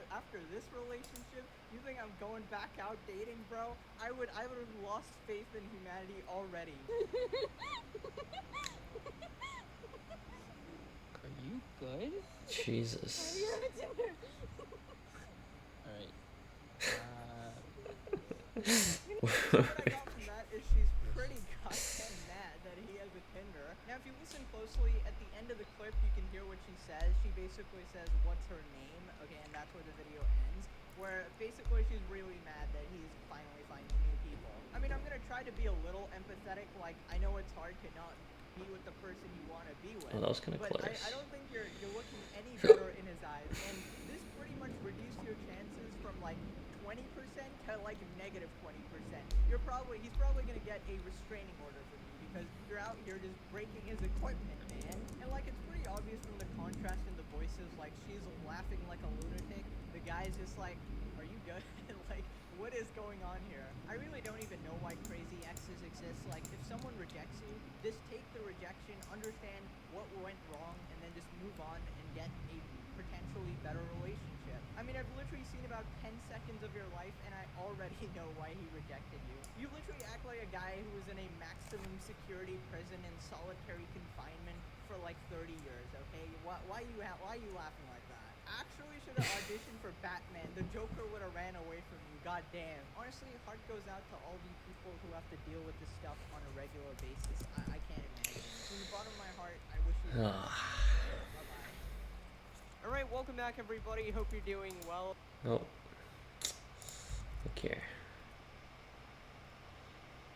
this relationship, you think I'm going back out dating, bro? I would have lost faith in humanity already. Are you good? Jesus. You have a Tinder. Alright. What I got from that is she's pretty goddamn mad that he has a Tinder. Now, if you listen closely, at the end of the clip, you can hear what she says. She basically says, "What's her name?" Okay, and that's where the video ends. Where basically she's really mad that he's finally finding new people. I mean, I'm gonna try to be a little empathetic. Like, I know it's hard to not be with the person you want to be with. Oh, that was kinda but close. I don't think you're looking any better in his eyes. And this pretty much reduced your chances from like 20% to like negative 20%. He's probably gonna get a restraining order from you, because you're out here just breaking his equipment, man. And like, it's pretty obvious from the contrast in the voices. Like, she's laughing like a lunatic. The guy's just like, "Are you good?" Like, what is going on here? I really don't even know why crazy exes exist. Like, if someone rejects you, just take the rejection, understand what went wrong, and then just move on and get a potentially better relationship. I mean, I've literally seen about 10 seconds of your life, and I already know why he rejected you. You literally act like a guy who was in a maximum security prison in solitary confinement for like 30 years, okay? Why are you laughing like that? Actually should have auditioned for Batman. The Joker would have ran away from you. God damn. Honestly, heart goes out to all the people who have to deal with this stuff on a regular basis. I can't imagine. From the bottom of my heart, I wish you the best. Bye-bye. Alright, welcome back, everybody. Hope you're doing well. Oh. Okay.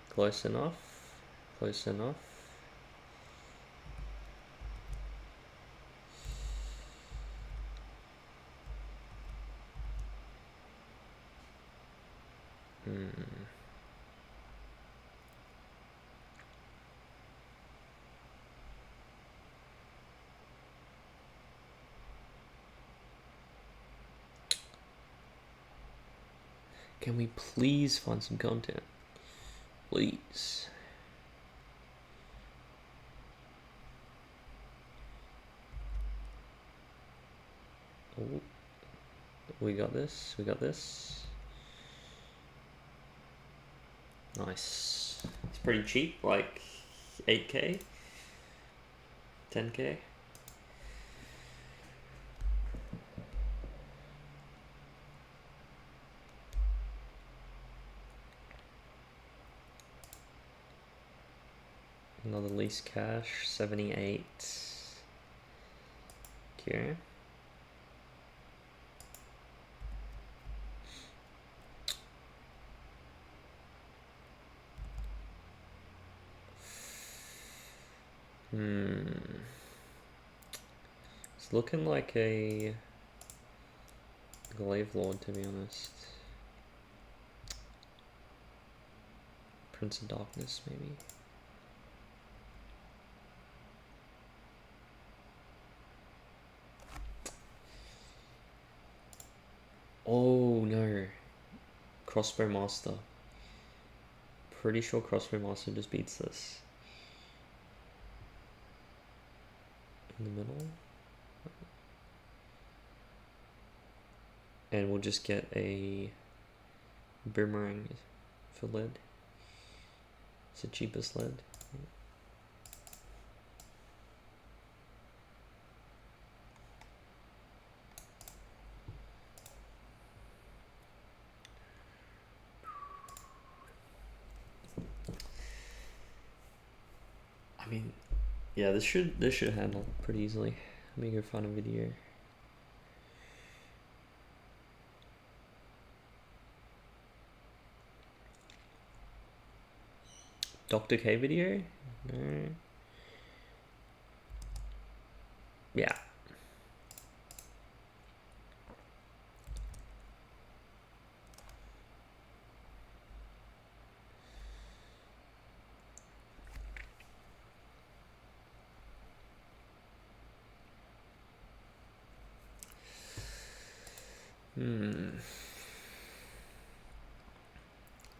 Close enough. Close enough. Can we please find some content? Please. Oh, we got this. We got this. Nice. It's pretty cheap, like 8K, 10K. Another lease cash, 78. Okay. It's looking like a Glaive Lord, to be honest. Prince of Darkness, maybe. Oh no. Crossbow Master. Pretty sure Crossbow Master just beats this. In the middle. And we'll just get a boomerang for lead. It's the cheapest lead. I mean, yeah, this should handle pretty easily. Let me go find a video. Dr. K video? No. Yeah.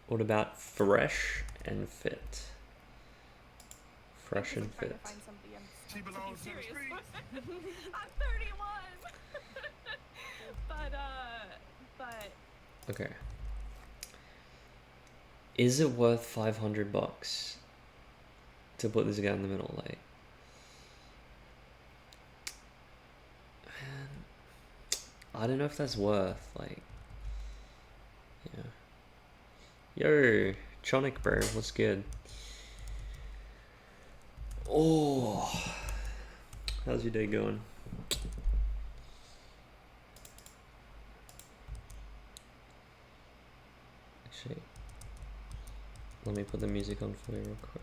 What about fresh and fit? Fresh and fit. Find somebody. She belongs to the serious. streets. I'm 31. but Okay. Is it worth 500 bucks to put this guy in the middle? Like, man, I don't know if that's worth, like, yeah. Yo, Chonic bro, what's good? Oh, how's your day going? Actually, let me put the music on for you real quick.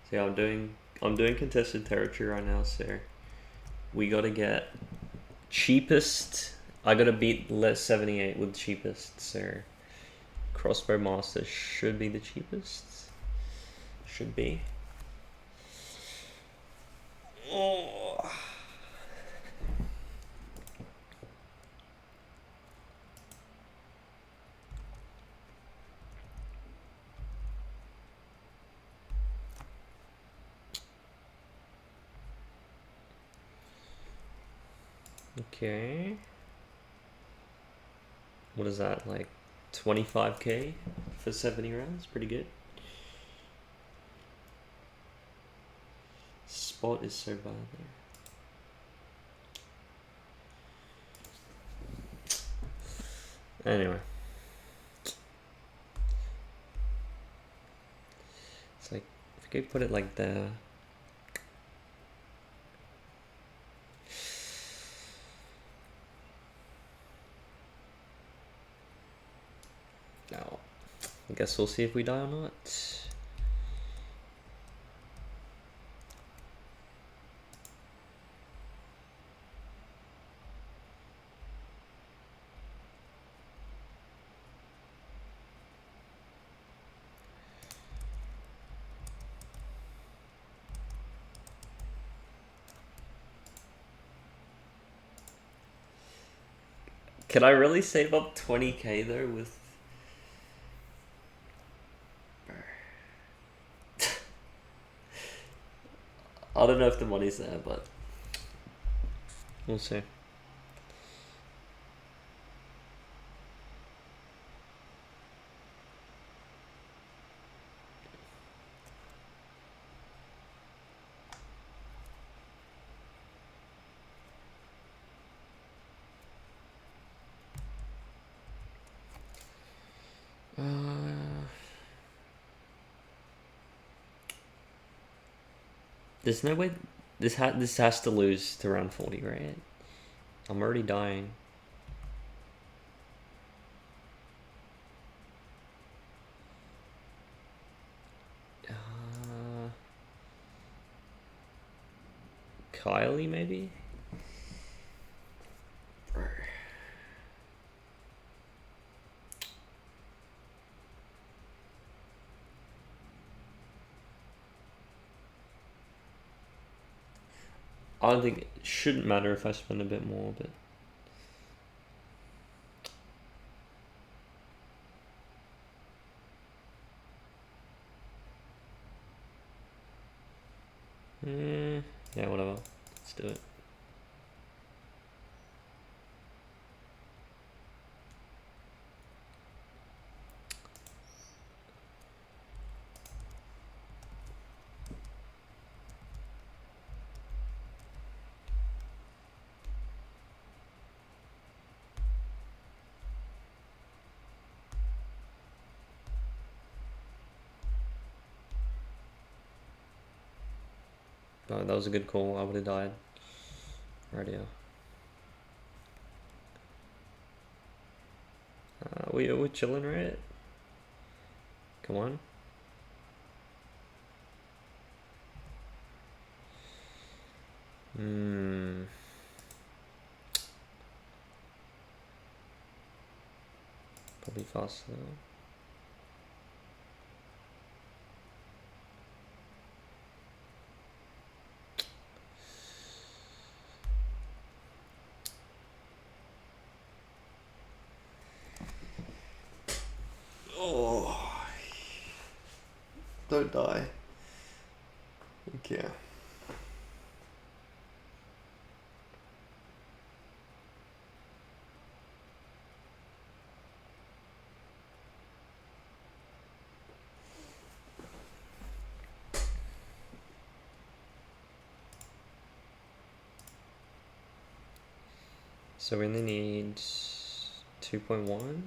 So yeah, I'm doing contested territory right now, so we gotta get cheapest. I gotta beat less 78 with cheapest, so Crossbow Master should be the cheapest. Should be. Oh. Okay. What is that, like 25k for 70 rounds? Pretty good. Spot is so bad there. Anyway. It's like, if we could put it like there. Now, I guess we'll see if we die or not. Can I really save up 20k though with... I don't know if the money's there, but we'll see. There's no way this has to lose to round 40, right? I'm already dying. Kylie maybe? Bro. I don't think it shouldn't matter if I spend a bit more, but yeah, whatever. Let's do it. Oh, that was a good call. I would have died. Radio. We're chilling, right? Come on. Probably faster. Oh, don't die. Okay. So we only need 2.1.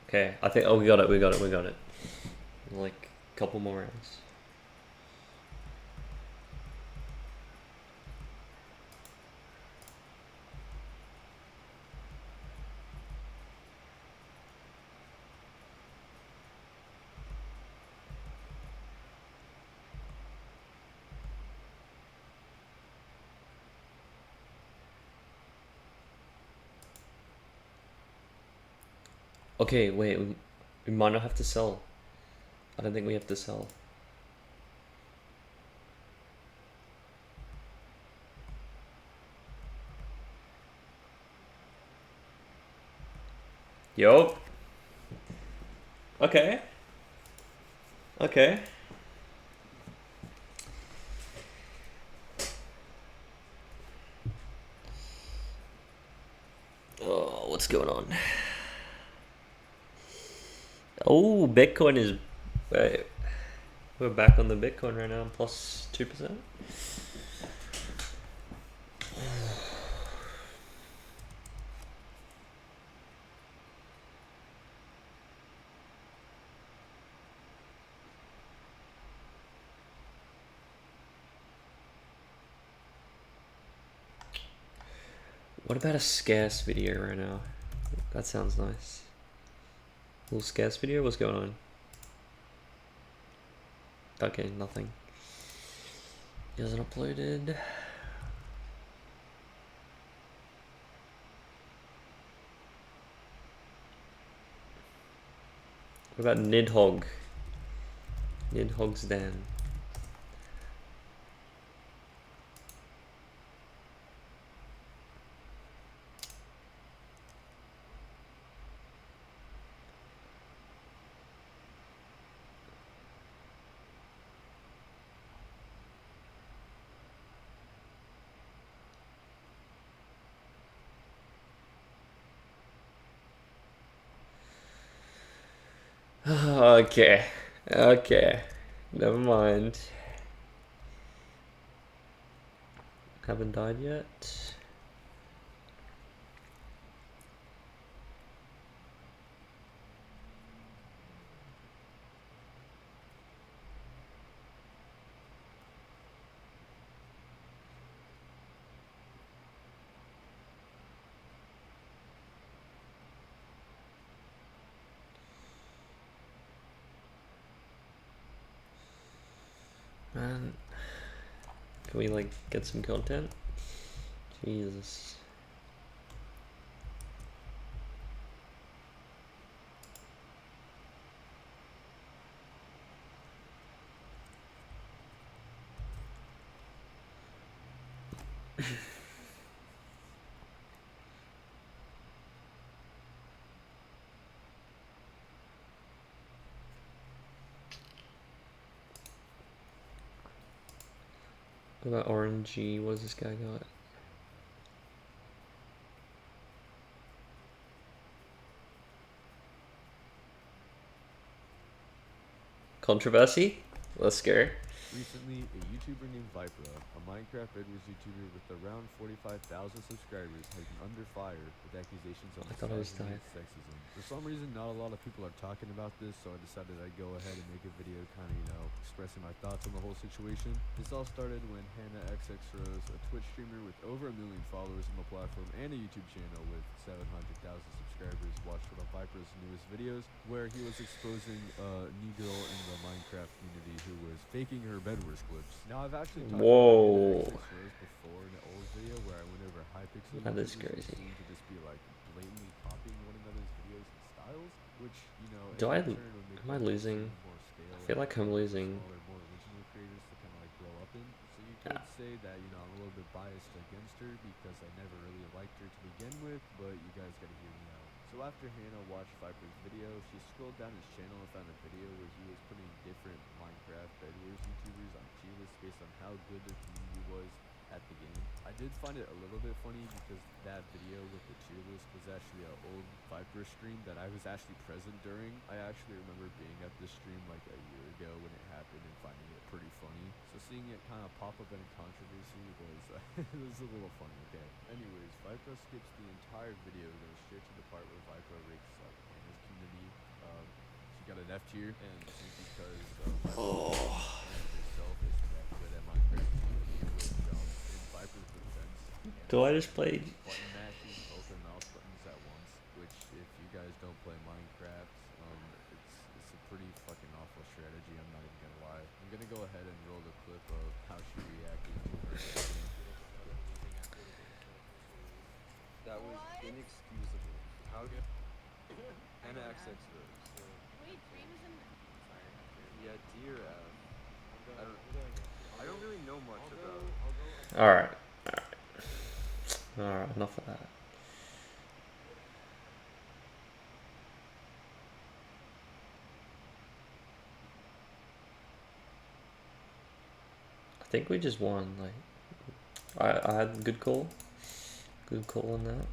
Okay, I think. Oh, we got it. Like a couple more rounds. Okay, wait. We might not have to sell. I don't think we have to sell. Yo. Okay. Okay. Oh, what's going on? Oh, Bitcoin is. Wait, we're back on the Bitcoin right now, plus 2%. What about a scarce video right now? That sounds nice. A little scarce video? What's going on? Okay, nothing. He hasn't uploaded. What about Nidhogg? Nidhogg's Dan. Okay. Okay. Never mind. Haven't died yet. man. Can we like get some content? Jesus. What about RNG? What does this guy got? Controversy? Let's go. Recently, a YouTuber named Vipra, a Minecraft Bedwars YouTuber with around 45,000 subscribers, has been under fire with accusations of I thought I was misogyny tired. and sexism. For some reason, not a lot of people are talking about this, so I decided I'd go ahead and make a video kind of, expressing my thoughts on the whole situation. This all started when Hannah XX Rose, a Twitch streamer with over 1 million followers on the platform and a YouTube channel with 700,000 subscribers, watched one of Viper's newest videos where he was exposing a new girl in the Minecraft community who was faking her Bedwars clips. Now, I've actually talked Whoa. about Hannah XX Rose before in an old video where I went over Hypixel That is YouTubers who crazy. seem to just be like blatantly copying one another's videos and styles, which, Do I- in turn would make am I them losing? seem more stale I feel and like I'm more losing. smaller, more original creators to kind of like grow up in. So you could say that, I'm a little bit biased against her because I never really liked her to begin with, but you guys gotta hear me out. So after Hannah watched Viper's video, she scrolled down his channel and found a video where he was putting different Minecraft Bedwars YouTubers on tier lists based on how good their community was at the game. I did find it a little bit funny because that video with the tier list was actually an old Viper stream that I was actually present during. I actually remember being at this stream like a year ago when it happened and finding it pretty funny. So seeing it kind of pop up in a controversy was it was a little funny, okay? Anyways, Viper skips the entire video, goes straight to the part where Viper rates like Hannah's community. She got an F tier, and this is because herself isn't that good at Minecraft community, which in Viper's defense, Do I just play? button mashing both her mouse buttons at once, which if you guys don't play Minecraft, it's a pretty fucking awful strategy, I'm not even gonna lie. I'm gonna go ahead and roll the clip of how she reacted to her game. That was inexcusable. How did Hannah XX Rose? Wait, Dream is in. Yeah, dear F. I don't really know much about. Alright. Alright, enough of that. I think we just won, like I had good call. Good call on that.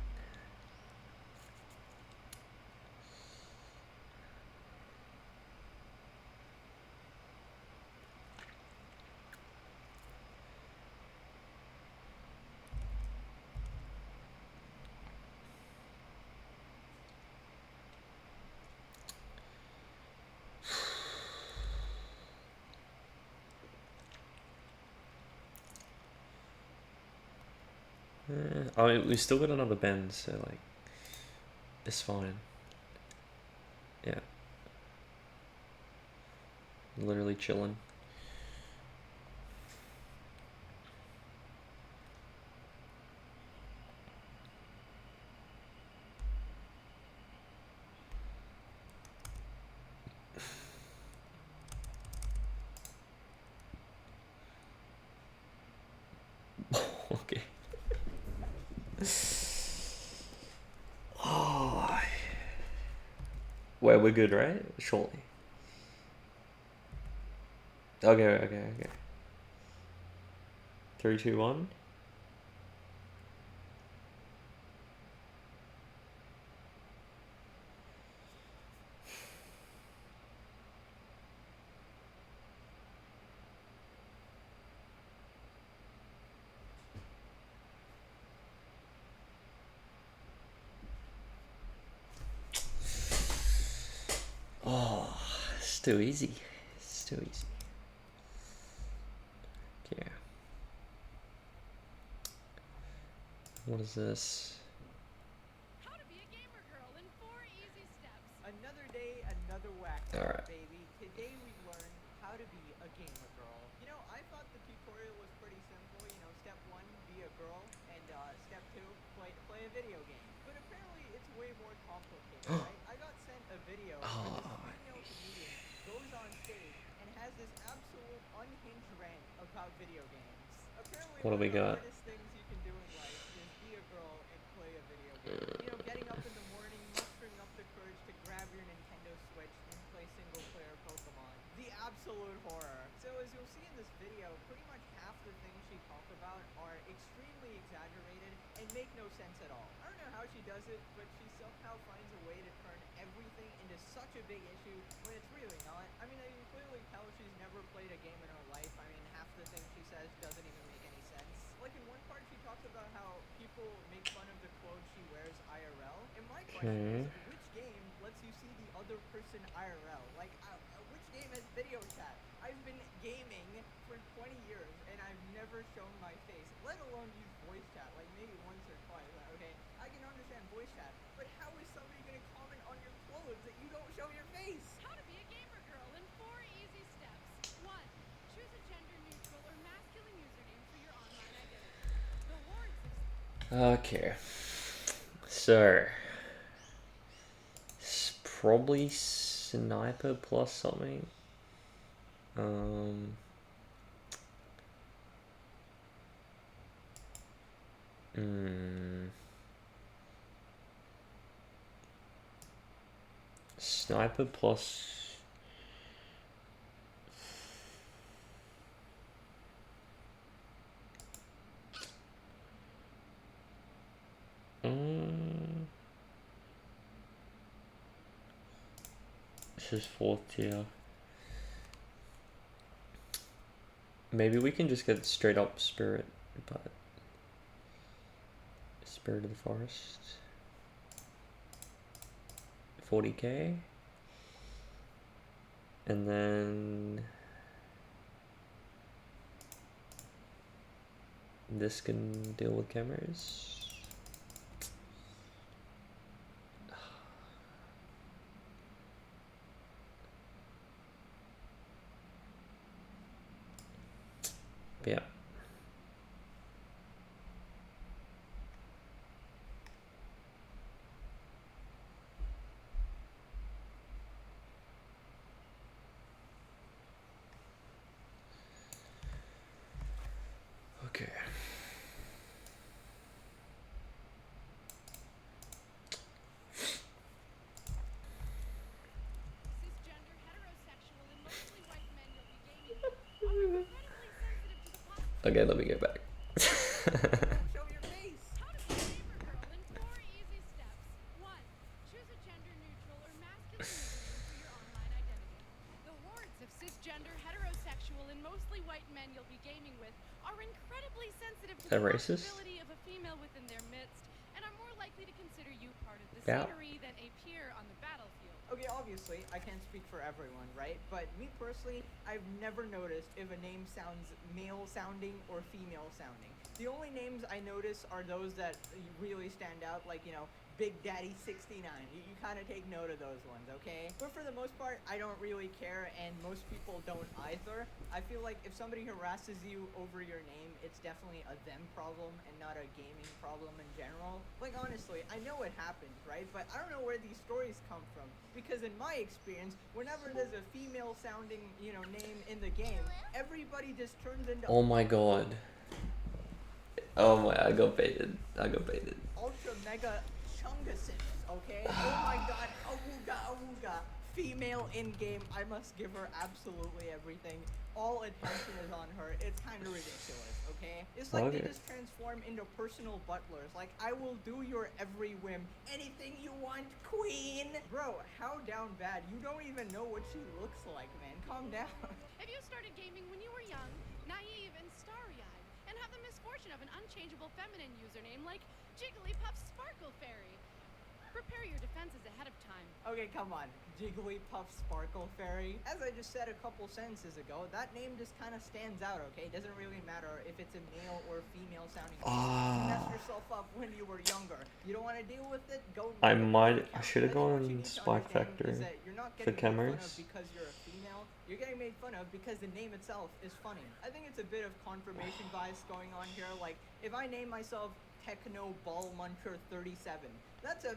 I mean, we still got another bend, so like, it's fine. Yeah. Literally chilling. Okay. Oh. Well, we're good, right? Surely. Okay. 3, 2, 1. Oh, it's too easy. It's too easy. Okay. What is this? How to be a gamer girl in 4 easy steps. Another day, another whack, Alright. baby. Today we learned how to be a gamer girl. I girl, and step 2, play a video game. But apparently it's way more complicated, right? I got sent a video where this female comedian goes on stage and has this absolute unhinged rant about video games. Apparently What do one we of the got? hardest things you can do in life is be a girl and play a video game. You know, getting up in the morning, mustering up the courage to grab your Nintendo Switch and play single-player Pokemon. The absolute horror. So as you'll see in this video, pretty much half the things she talks about are extremely exaggerated and make no sense at all. I don't know how she does it, but she somehow finds a way to turn everything into such a big issue when it's really not. I mean, I can clearly tell she's never played a game in her life. I mean, half the things she says doesn't even make any sense. Like in one part, she talks about how people make fun of the clothes she wears IRL. And my question is, which game lets you see the other person IRL? Like, which game has video chat? I've been gaming for 20 years and I've never shown my face, let alone use voice chat, like maybe once or twice. Okay, I can understand voice chat, but how is somebody gonna comment on your clothes that you don't show your face? How to be a gamer girl in 4 easy steps. 1. Choose a gender neutral or masculine username for your online identity. The hordes of Okay. So it's probably sniper plus something. Sniper plus this is 4th tier. Maybe we can just get straight up spirit, but Spirit of the Forest 40k, and then this can deal with cameras. Yeah. Okay. cisgender, heterosexual, and mostly white men you'll be gaming with are incredibly sensitive to the possibility. Okay, let me go back. Show your face. How to be a gamer girl in 4 easy steps. 1. Choose a gender neutral or masculine username for your online identity. The hordes of cisgender, heterosexual, and mostly white men you'll be gaming with are incredibly sensitive to Is that the racist? possibility of a female within their midst and are more likely to consider you part of the Yeah. scenery than a peer on the battlefield. Okay, obviously, I can't speak for everyone, right? But me personally, I've never noticed if a name sounds male sounding or female sounding. The only names I notice are those that really stand out, like, you know, Big Daddy 69. You kind of take note of those ones, okay? But for the most part, I don't really care, and most people don't either. I feel like if somebody harasses you over your name, it's definitely a them problem and not a gaming problem in general. Like, honestly, I know it happens, right? But I don't know where these stories come from. Because in my experience, whenever there's a female sounding, you know, name in the game, everybody just turns into Oh my god. Oh my, I got baited. ultra mega chunguses, okay? Oh my god, awooga awooga. Female in game, I must give her absolutely everything. All attention is on her. It's kind of ridiculous, okay? It's like they Okay. just transform into personal butlers. Like, I will do your every whim. Anything you want, queen. Bro, how down bad? You don't even know what she looks like, man. Calm down. If you started gaming when you were young, naive, and starry-eyed, and have the misfortune of an unchangeable feminine username like Jigglypuff Sparkle Fairy, prepare your defenses ahead of time. Okay, come on. Jigglypuff Sparkle Fairy. As I just said a couple sentences ago, that name just kind of stands out, okay? It doesn't really matter if it's a male or female sounding name. You messed yourself up when you were younger. You don't want to deal with it? Go I make a might- different I account. should've I think what gone you need to Spike understand Factory is that you're not for getting made fun of cameras. because you're a female. You're getting made fun of because the name itself is funny. I think it's a bit of confirmation bias going on here. Like, if I name myself Techno Ball Muncher 37, that's a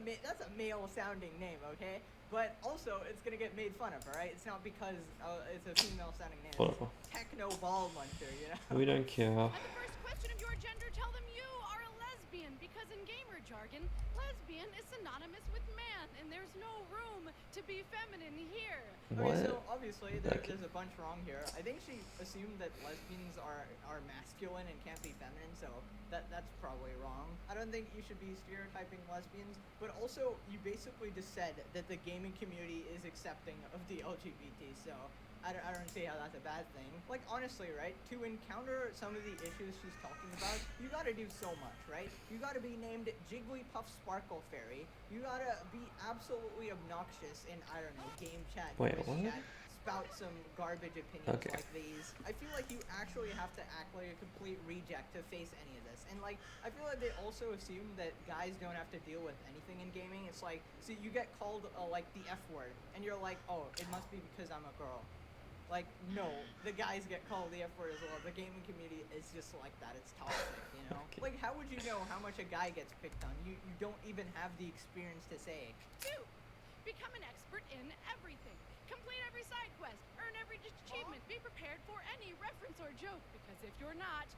male-sounding name, okay? But also, it's gonna get made fun of, alright? It's not because it's a female-sounding name. Whatever. It's Techno Ball Muncher, you know? We don't care. At the first question of your gender, tell them you are a lesbian, because in gamer jargon, lesbian is synonymous with man, and there's no room to be feminine here. What? Okay, so obviously Okay. there's a bunch wrong here. I think she assumed that lesbians are masculine and can't be feminine, so that's probably wrong. I don't think you should be stereotyping lesbians, but also you basically just said that the gaming community is accepting of the LGBT, so I don't see how that's a bad thing. Like, honestly, right, to encounter some of the issues she's talking about, you gotta do so much, right? You gotta be named Jigglypuff Sparkle Fairy. You gotta be absolutely obnoxious in, I don't know, game chat, Wait, voice what? chat, spout some garbage opinions Okay. like these. I feel like you actually have to act like a complete reject to face any of this. And, like, I feel like they also assume that guys don't have to deal with anything in gaming. It's like, so you get called, like, the F word, and you're like, oh, it must be because I'm a girl. Like, no, the guys get called the F word as well. The gaming community is just like that. It's toxic, you know? Okay. Like, how would you know how much a guy gets picked on? You don't even have the experience to say. 2. Become an expert in everything. Complete every side quest. Earn every achievement. Be prepared for any reference or joke, because if you're not,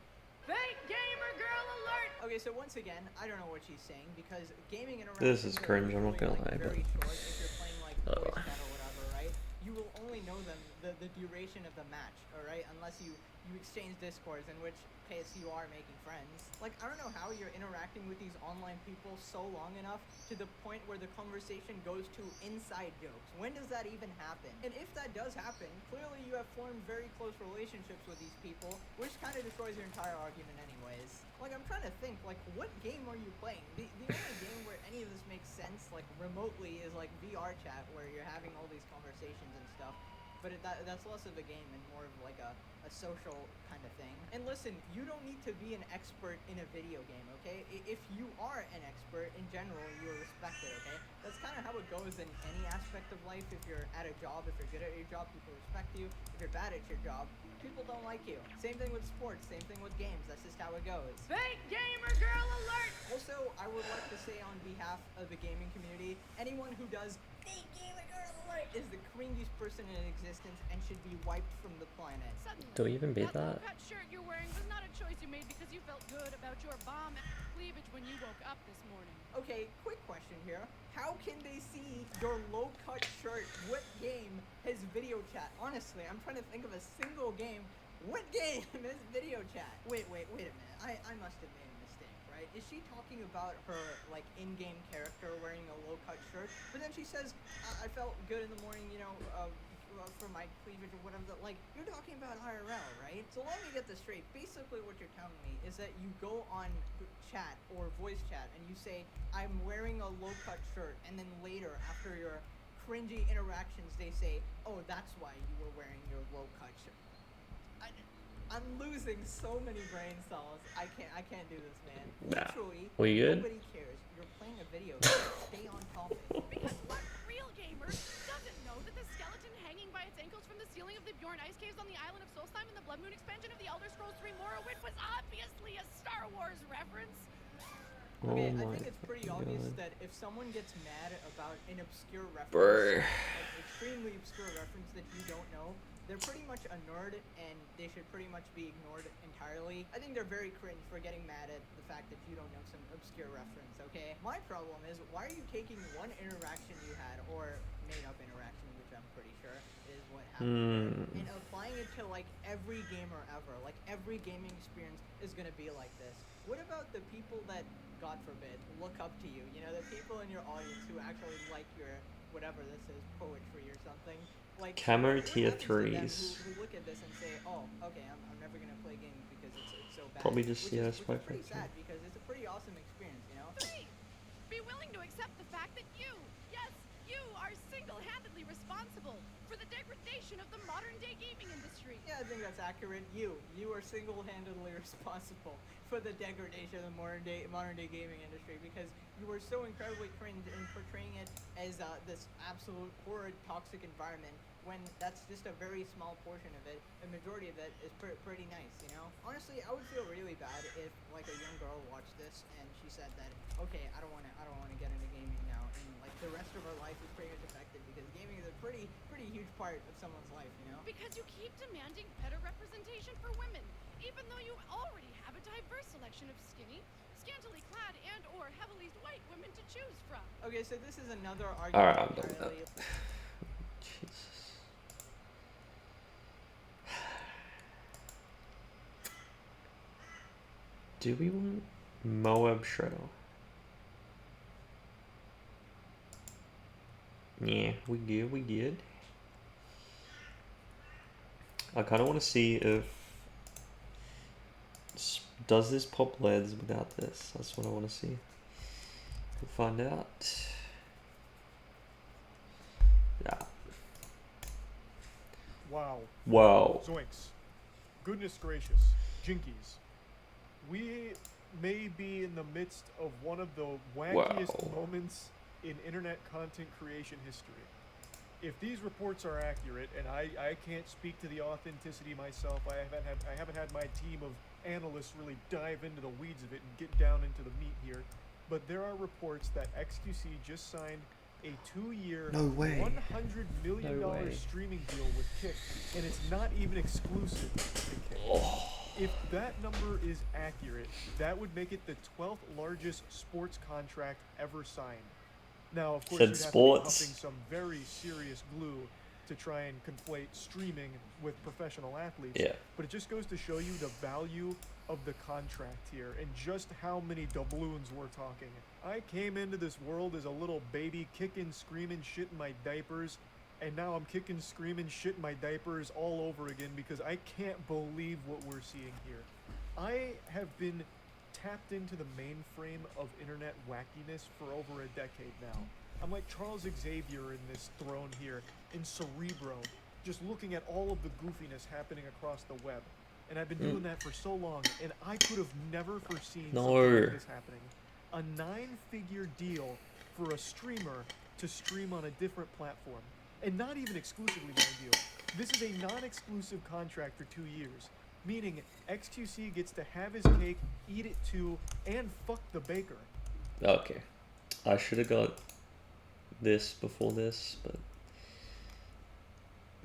fake gamer girl alert! Okay, so once again, I don't know what she's saying, because gaming This interactions is are cringe, I'm not usually, gonna like, lie, very but- short if you're playing, like, voice chat or whatever, right? You will only know them the duration of the match, alright? Unless you exchange discords, in which case you are making friends. Like, I don't know how you're interacting with these online people so long enough to the point where the conversation goes to inside jokes. When does that even happen? And if that does happen, clearly you have formed very close relationships with these people, which kind of destroys your entire argument anyways. Like, I'm trying to think, like, what game are you playing? The only game where any of this makes sense, like, remotely is, like, VR chat, where you're having all these conversations and stuff. But that's less of a game and more of like a social kind of thing. And listen, you don't need to be an expert in a video game, okay? If you are an expert in general, you are respected, okay? That's kind of how it goes in any aspect of life. If you're at a job, if you're good at your job, people respect you. If you're bad at your job, people don't like you. Same thing with sports, same thing with games. That's just how it goes. Fake gamer girl alert! Also, I would like to say on behalf of the gaming community, anyone who does fake gamer girl alert is the cringiest person in existence and should be wiped from the planet. Suddenly, Do we even beat that? low-cut shirt you're wearing was not a choice you made because you felt good about your bomb cleavage when you woke up this morning. Okay, quick question here. How can they see your low-cut shirt? What game has video chat? Honestly, I'm trying to think of a single game. What game has video chat? Wait a minute. I must have made a mistake, right? Is she talking about her, like, in-game character wearing a low-cut shirt? But then she says, I felt good in the morning, you know, for my cleavage or whatever. Like, you're talking about IRL, right? So let me get this straight. Basically what you're telling me is that you go on chat or voice chat and you say, I'm wearing a low-cut shirt, and then later, after your cringy interactions, they say, oh, that's why you were wearing your low-cut shirt. I'm losing so many brain cells. I can't do this, man. Nah. Literally, We good? nobody cares. You're playing a video game. Stay on topic. Because what real gamer doesn't know that the skeleton hanging by its ankles from the ceiling of the Bjorn Ice Caves on the island of Solstheim in the Blood Moon expansion of the Elder Scrolls 3 Morrowind was obviously a Star Wars reference? Okay, Oh I my think it's pretty obvious God. that if someone gets mad about an obscure reference, Brr. like extremely obscure reference that you don't know, they're pretty much a nerd and they should pretty much be ignored entirely. I think they're very cringe for getting mad at the fact that you don't know some obscure reference, okay? My problem is, why are you taking one interaction you had, or made up interaction, which I'm pretty sure is what happened, and applying it to, like, every gamer ever? Like, every gaming experience is gonna be like this. What about the people that, God forbid, look up to you? You know, the people in your audience who actually like your, whatever this is, poetry or something? Like, Camera what tier happens to them threes. Who look at this and say, oh, okay, I'm never gonna play games because it's so bad. Probably just which CS is pretty 5.2. sad because it's a pretty awesome experience, you know? 3. Be willing to accept the fact that you, yes, you are single-handedly responsible for the degradation of the modern-day gaming industry. Yeah, I think that's accurate. You are single-handedly responsible for the degradation of the modern day gaming industry because you were so incredibly cringe in portraying it as this absolute horrid toxic environment when that's just a very small portion of it. The majority of it is pretty nice, you know. Honestly, I would feel really bad if like a young girl watched this and she said that, okay, I don't want to get into gaming now, and like the rest of her life is pretty much affected because gaming is a pretty huge part of someone's life, you know. Because you keep demanding better representation for women, even though you already have a diverse selection of skinny, scantily clad, and or heavily white women to choose from. Okay, so this is another Alright, argument. I'm done with that. entirely- Jesus. Do we want Moab Shredder? Yeah, we good. I kind of want to see if does this pop LEDs without this. That's what I want to see. We'll find out. Yeah. Wow. Wow. Zoinks. Goodness gracious. Jinkies. We may be in the midst of one of the wackiest Wow. moments in internet content creation history. If these reports are accurate, and I can't speak to the authenticity myself, I haven't had my team of analysts really dive into the weeds of it and get down into the meat here, but there are reports that XQC just signed a 2-year, No way. $100 million No way. streaming deal with Kick, and it's not even exclusive to Kick. Oh. If that number is accurate, that would make it the 12th largest sports contract ever signed. Now, of course, Said you'd have sports. to be huffing some very serious glue to try and conflate streaming with professional athletes. Yeah. But it just goes to show you the value of the contract here and just how many doubloons we're talking. I came into this world as a little baby kicking, screaming, shitting my diapers, and now I'm kicking, screaming, shitting my diapers all over again because I can't believe what we're seeing here. I have been tapped into the mainframe of internet wackiness for over a decade now. I'm like Charles Xavier in this throne here, in Cerebro, just looking at all of the goofiness happening across the web. And I've been doing that for so long, and I could have never foreseen something like this happening. A 9-figure deal for a streamer to stream on a different platform. And not even exclusively, mind you. This is a non-exclusive contract for 2 years. Meaning, XQC gets to have his cake, eat it too, and fuck the baker. Okay. I should have got this before this, but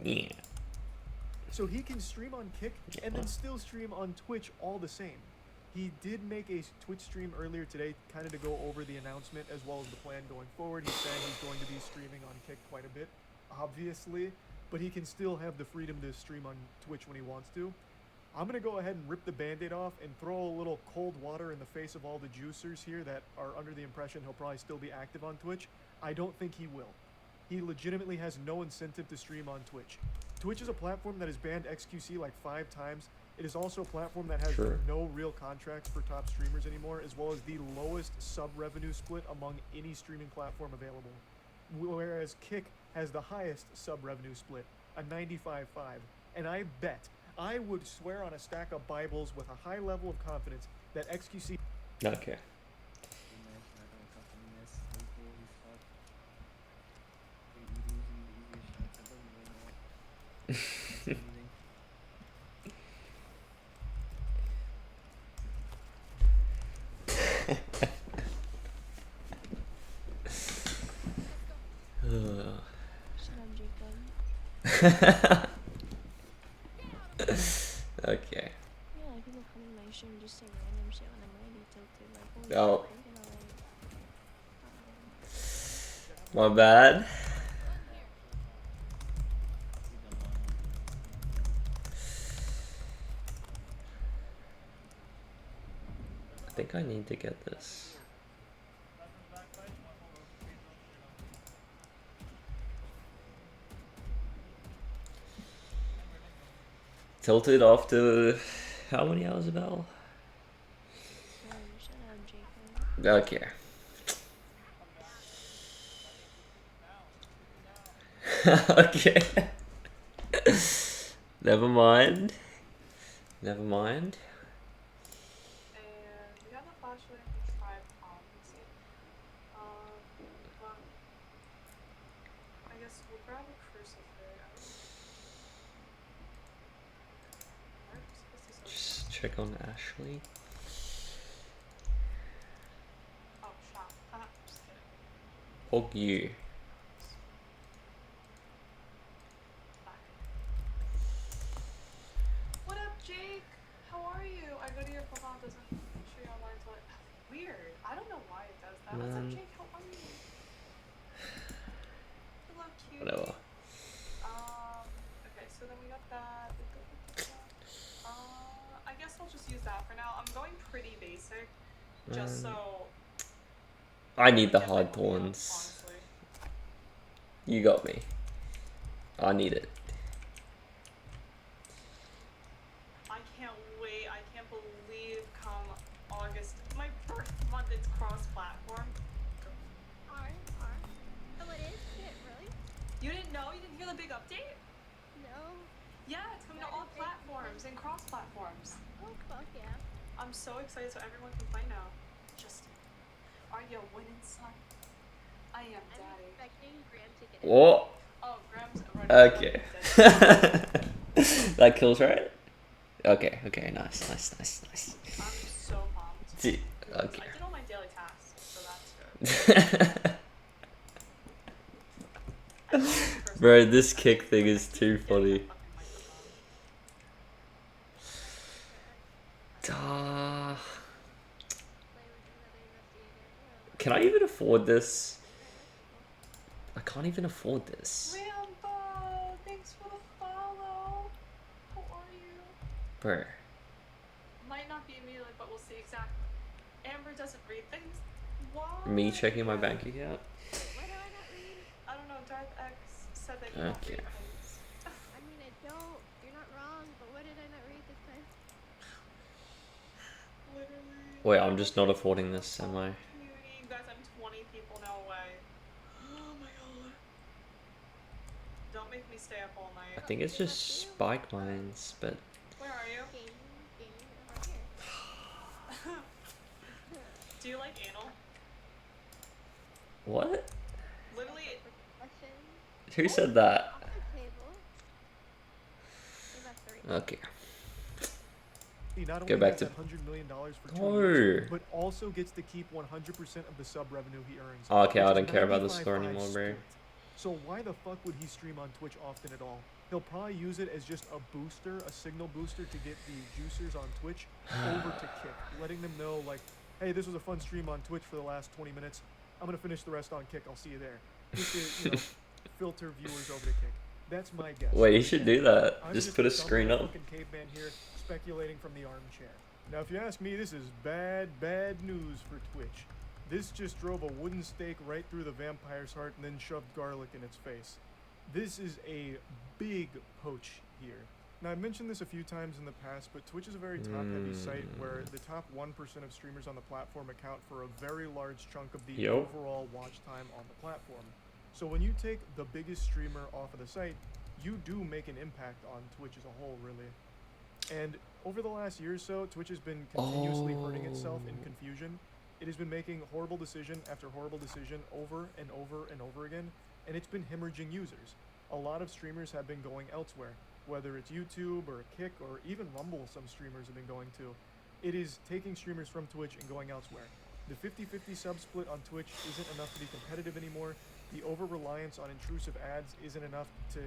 yeah. So he can stream on Kick and then still stream on Twitch all the same. He did make a Twitch stream earlier today, kind of to go over the announcement as well as the plan going forward. He's saying he's going to be streaming on Kick quite a bit, obviously, but he can still have the freedom to stream on Twitch when he wants to. I'm going to go ahead and rip the band-aid off and throw a little cold water in the face of all the juicers here that are under the impression he'll probably still be active on Twitch. I don't think he will. He legitimately has no incentive to stream on Twitch. Twitch is a platform that has banned XQC like 5 times. It is also a platform that has no real contracts for top streamers anymore, as well as the lowest sub-revenue split among any streaming platform available. Whereas Kick has the highest sub-revenue split, a 95.5. And I would swear on a stack of Bibles with a high level of confidence that XQC... Okay. Okay. Yeah, like people come in my stream and just say random shit when I'm already tilted. Like, Oh. you know, like, My bad. I think I need to get this. Tilted after how many hours about? shut up, Jacob. Okay. Okay. Never mind. Never mind. And we have the flashlight and tripod. Let's see. Well, I guess we'll grab a crucifix. Why are crucifixes so Just check on Ashley. Oh, shot. Just kidding. Hug you. What up, Jake? How are you? I go to your profile, it doesn't show you online until it... Weird. I don't know why it does that. What's up, Jake? How are you? Hello, cutie. Whatever. Okay, so then we got that. I guess I'll just use that for now. I'm going pretty basic, just so... I need the get my hard money up, thorns. honestly. You got me. I need it. I can't wait. I can't believe come August, my birth month, it's cross-platform. Oh, it is? Shit, really? You didn't know? You didn't hear the big update? No. Yeah, it's coming to all platforms and cross-platforms. Oh, fuck yeah. I'm so excited so everyone can play now. Justin, are you winning, son? I am, I'm daddy. expecting Graham to get it. Whoa. Oh, Graham's already Okay. dead. That kills, right? Okay, okay, nice. I'm so pumped. See, I okay. did all my daily tasks, so that's good. I love this person. Bro, this kick thing is too funny. Fucking microphone. Ah. Play with another investigator. Can I even afford this? I can't even afford this. Rambo, thanks for the follow. How are you? Bro. Might not be immediately, but we'll see exactly. Amber doesn't read things. Why? Me checking my bank account? Why do I not read? I don't know. Darth X said that you don't Okay. read things. I mean, I don't. You're not wrong, but what did I not read this time? Literally. Wait, I'm just not affording this, am I? Community, you guys, I'm 20 people now away. Oh my god. Don't make me stay up all I night. think it's just spike mines, but Where are you? Gaming over here. Do you like anal? what? Literally, Question. Who said that? Off the table. About 3. Okay. He not Go only back gets to- $100 million for 2 No. years, but also gets to keep 100% of the sub revenue he earns. Oh, okay, which I is don't care about the 95.5 store anymore, bro. split. So why the fuck would he stream on Twitch often at all? He'll probably use it as just a booster, a signal booster to get the juicers on Twitch over to Kick, letting them know like, hey, this was a fun stream on Twitch for the last 20 minutes. I'm gonna finish the rest on Kick. I'll see you there. Just to, filter viewers over to Kick. That's my guess. Wait, he should do that. I'm Just put a dumb screen little up. fucking caveman here, speculating from the armchair. Now, if you ask me, this is bad news for Twitch. This just drove a wooden stake right through the vampire's heart and then shoved garlic in its face. This is a big poach here. Now, I mentioned this a few times in the past, but Twitch is a very top-heavy site where the top 1% of streamers on the platform account for a very large chunk of the Yo. overall watch time on the platform. So when you take the biggest streamer off of the site, you do make an impact on Twitch as a whole, really. And over the last year or so, Twitch has been continuously hurting itself in confusion. It has been making horrible decision after horrible decision over and over and over again, and it's been hemorrhaging users. A lot of streamers have been going elsewhere, whether it's YouTube or Kick or even Rumble some streamers have been going to. It is taking streamers from Twitch and going elsewhere. The 50-50 sub split on Twitch isn't enough to be competitive anymore. The over-reliance on intrusive ads isn't enough to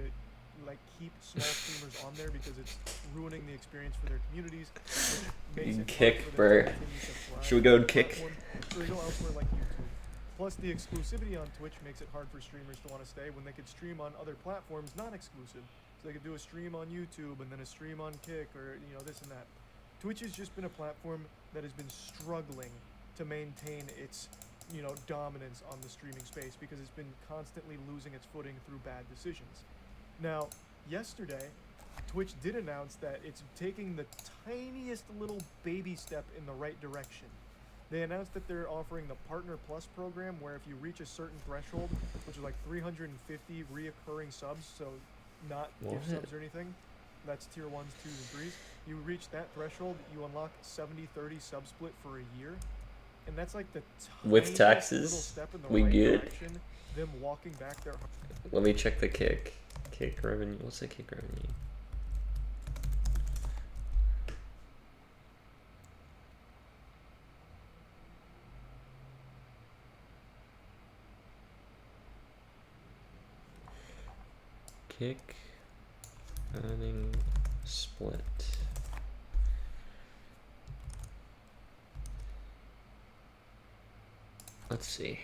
keep small streamers on there because it's ruining the experience for their communities. Which makes it Kick, hard for them bro. to continue to thrive Should we go on and the Kick? platform, so they go elsewhere like YouTube. Plus, the exclusivity on Twitch makes it hard for streamers to want to stay when they could stream on other platforms non-exclusive. So they could do a stream on YouTube and then a stream on Kick or this and that. Twitch has just been a platform that has been struggling to maintain its dominance on the streaming space because it's been constantly losing its footing through bad decisions. Now, yesterday, Twitch did announce that it's taking the tiniest little baby step in the right direction. They announced that they're offering the Partner Plus program where if you reach a certain threshold, which is like 350 reoccurring subs, so not gift What? subs or anything, That's tier 1s, 2s, and 3s. You reach that threshold, you unlock 70-30 sub-split for a year. And that's like the With tiniest taxes, little step in the we right good? direction. Them walking back their... Let me check the kick. Kick revenue. What's the kick revenue? Kick earning split. Let's see.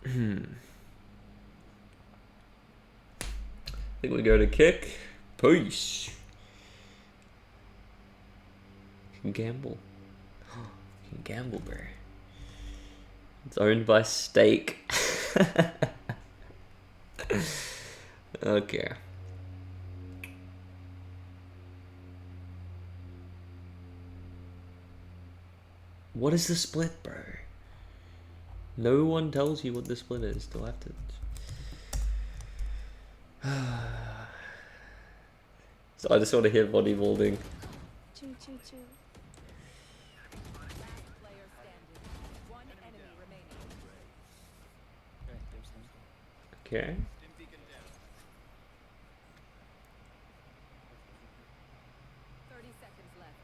I think we go to kick. Peace. You can gamble. You can gamble, bro. It's owned by Stake. Okay. What is the split, bro? No one tells you what the split is. Do I have to? So I just want to hear bodybuilding. 2, 2, 2. Okay. 30 seconds left.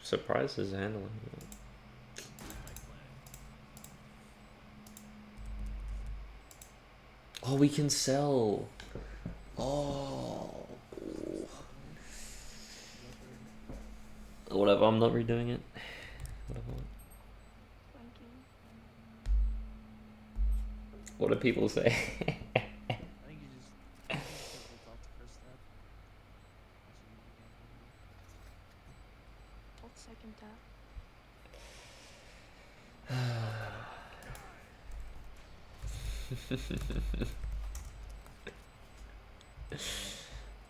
Surprise is handling it. Oh, we can sell. Oh. Whatever, I'm not redoing it. Whatever. What do people say? I think you just hold off the first step. Hold second tap.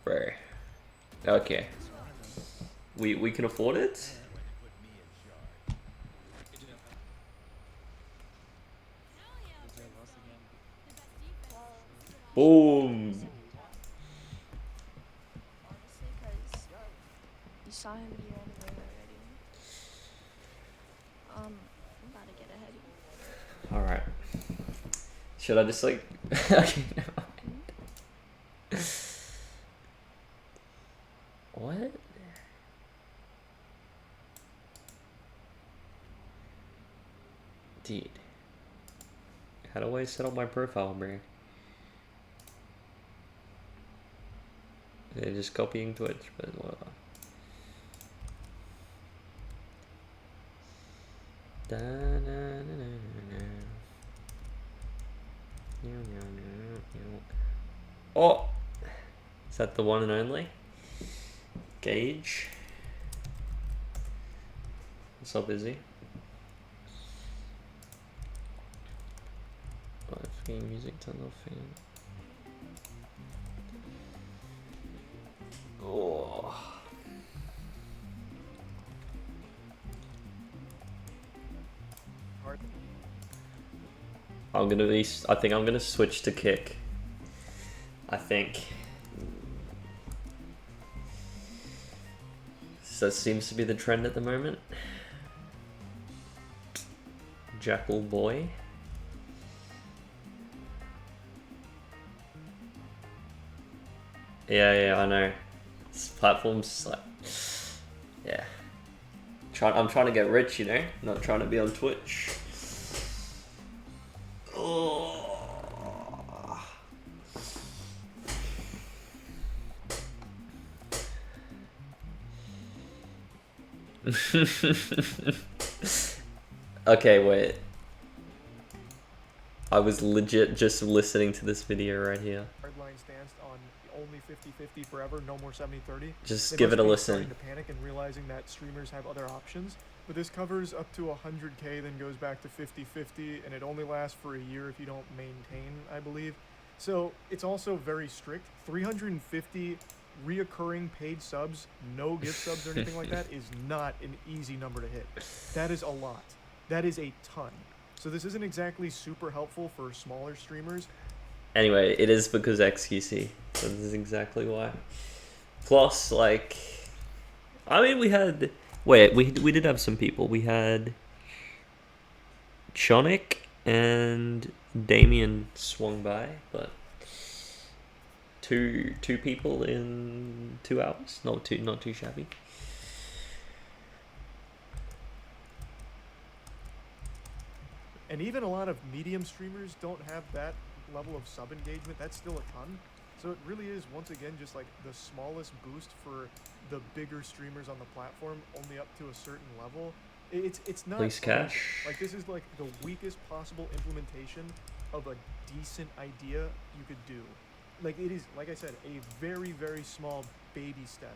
Bro. Okay. We can afford it? Boom. Honestly, because you saw him be on the way already. I'm about to get ahead of you. Alright. Should I just like okay, never mind. What? Dude. How do I set up my profile, bro? They're just copying Twitch, but whatever. Da, na, na, na, na. Oh! Is that the one and only? Gage? What's up, Izzy? Game music turned off fan. Oh. I'm gonna be. I think I'm gonna switch to kick. I think. So that seems to be the trend at the moment. Jackal boy. Yeah, I know. This platform's like, yeah. I'm trying to get rich, you know, not trying to be on Twitch. Oh. Okay, wait. I was legit just listening to this video right here. Hardline stance on only 50-50 forever, no more 70-30. Just They give must it a be listen. starting to panic and realizing that streamers have other options. But this covers up to 100k, then goes back to 50-50, and it only lasts for a year if you don't maintain, I believe. So it's also very strict. 350 reoccurring paid subs, no gift subs or anything like that, is not an easy number to hit. That is a lot. That is a ton. So this isn't exactly super helpful for smaller streamers. Anyway, it is because XQC. So this is exactly why. Plus, like, I mean, we had, wait, we did have some people. We had Chonic and Damien swung by, but two people in 2 hours. Not too shabby. And even a lot of medium streamers don't have that level of sub engagement. That's still a ton. So it really is, once again, just like the smallest boost for the bigger streamers on the platform, only up to a certain level. It's not Please amazing. cash. Like, this is like the weakest possible implementation of a decent idea you could do. Like, it is, like I said, a very, very small baby step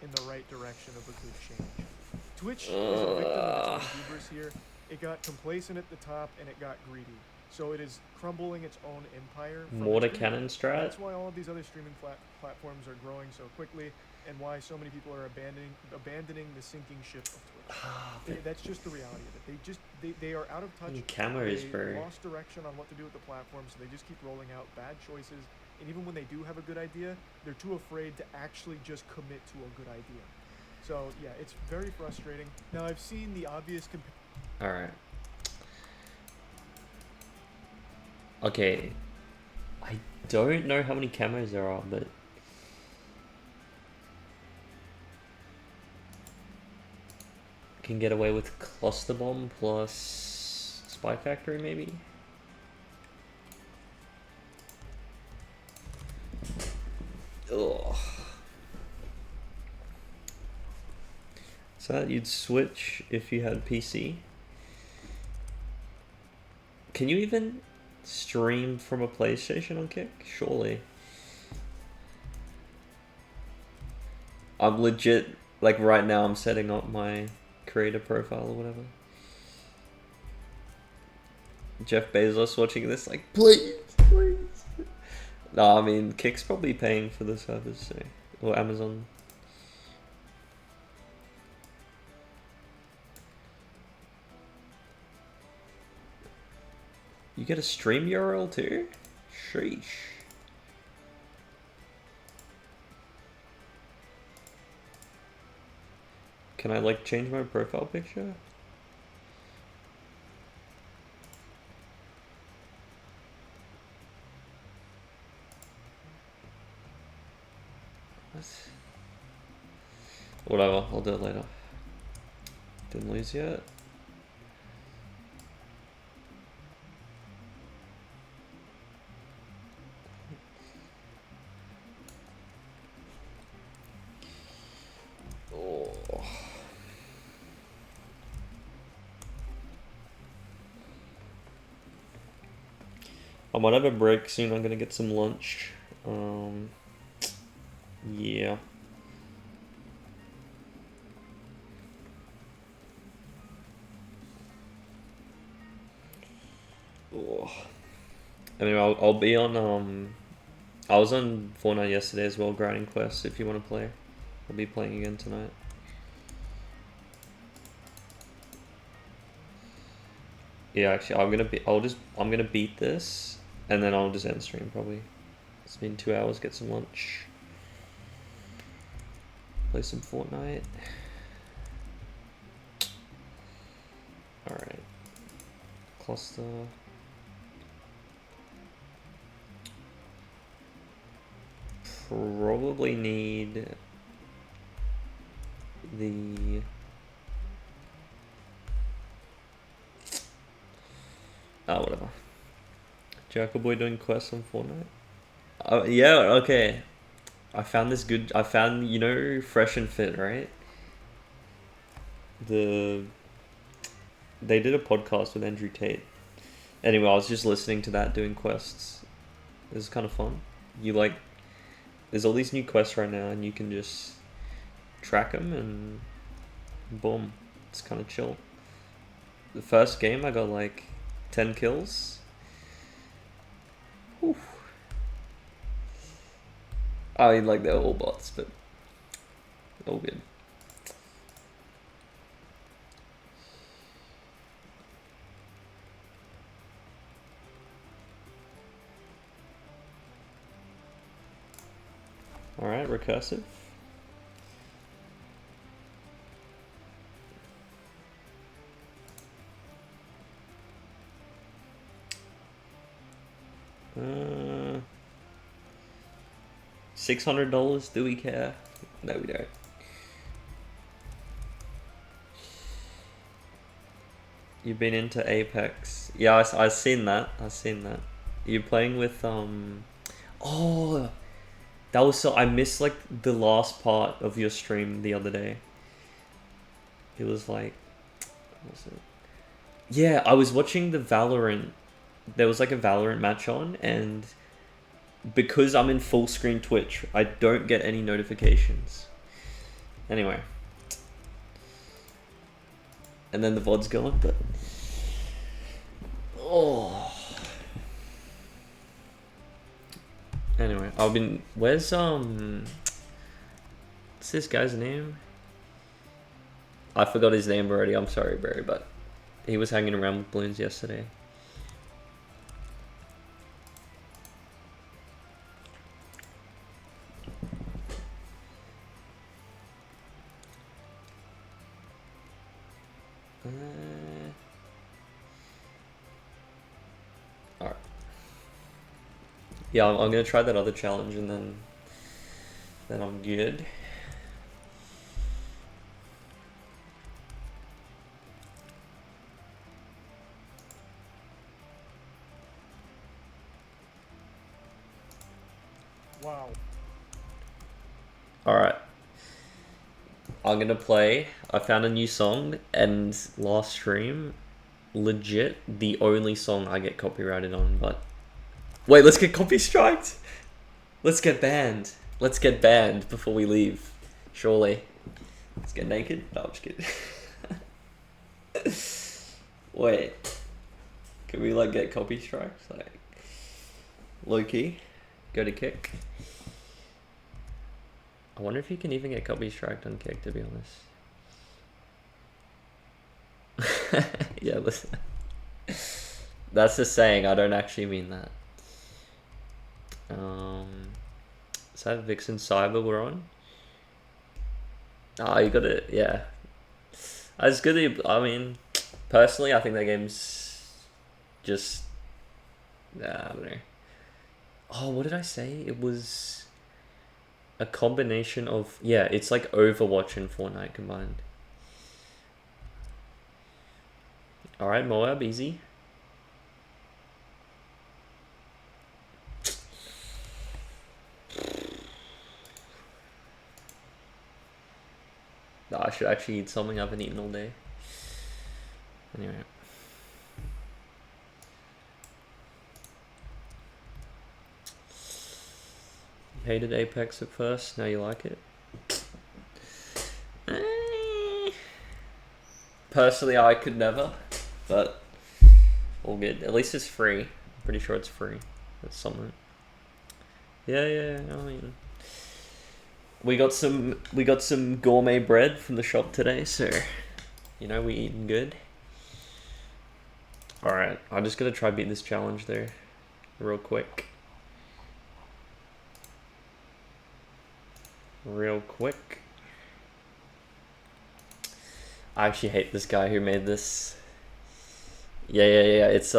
in the right direction of a good change. Twitch is a victim of its own hubris here. It got complacent at the top and it got greedy. So it is crumbling its own empire. from Mortar its greed. cannon strat. That's why all of these other streaming platforms are growing so quickly, and why so many people are abandoning the sinking ship of Twitch. That's just the reality of it. They are out of touch. Cameras, They bro. lost direction on what to do with the platform, so they just keep rolling out bad choices. And even when they do have a good idea, they're too afraid to actually just commit to a good idea. So yeah, it's very frustrating. Now I've seen the obvious Alright. Okay. I don't know how many cameras there are, but can get away with Cluster Bomb plus Spy Factory maybe? Ugh. So that you'd switch if you had PC. Can you even stream from a PlayStation on Kick? Surely. I'm legit, like right now I'm setting up my creator profile or whatever. Jeff Bezos watching this like, please, please. No, I mean, Kick's probably paying for the service, so, or Amazon. You get a stream URL too? Sheesh. Can I like change my profile picture? What? Whatever, I'll do it later. Didn't lose yet. Oh. I might have a break soon. I'm gonna get some lunch. Yeah. Oh. Anyway, I'll be on I was on Fortnite yesterday as well, grinding quests. If you want to play, I'll be playing again tonight. Yeah, actually, I'm gonna beat this, and then I'll just end stream probably. It's been 2 hours. Get some lunch. Play some Fortnite. All right. Cluster. Probably need the whatever. Jackalboy doing quests on Fortnite. Yeah, okay. I found this good. I found, you know, Fresh and Fit, right? They did a podcast with Andrew Tate. Anyway, I was just listening to that doing quests. It was kind of fun. You like, there's all these new quests right now, and you can just track them and boom, it's kind of chill. The first game I got like 10 kills. Whew. I mean, like, they're all bots, but all good. Alright, recursive. $600, do we care? No, we don't. You've been into Apex. Yeah, I've seen that. I've seen that. You're playing with, Oh! That was so... I missed, like, the last part of your stream the other day. It was like... What was it? Yeah, I was watching the Valorant. There was, like, a Valorant match on, and... because I'm in full screen Twitch, I don't get any notifications. Anyway. And then the VOD's going, but... Oh. Anyway, I've been... Where's, what's this guy's name? I forgot his name already, I'm sorry, bro, but... He was hanging around with Bloons yesterday. Alright. Yeah, I'm gonna try that other challenge and then I'm good. Wow. Alright. I'm gonna play. I found a new song, and last stream, legit, the only song I get copyrighted on, but... Wait, let's get copy striked! Let's get banned. Let's get banned before we leave. Surely. Let's get naked? No, I'm just kidding. Wait. Can we, like, get copy strikes? Like, low-key? Go to Kick? I wonder if you can even get copy striked on Kick, to be honest. Yeah, listen. That's the saying, I don't actually mean that. Is that Vixen Cyber we're on? Oh, you got it, yeah. As good, I mean, personally, I think that game's just... Nah, I don't know. Oh, what did I say? It was... a combination of... Yeah, it's like Overwatch and Fortnite combined. Alright, Moab, easy. I should actually eat something I haven't eaten all day. Anyway. You hated Apex at first, now you like it? Personally, I could never, but all good. At least it's free. I'm pretty sure it's free. That's something. Yeah, I mean, we got some gourmet bread from the shop today, so you know we eating good. All right, I'm just gonna try beat this challenge there, real quick. I actually hate this guy who made this. Yeah. It's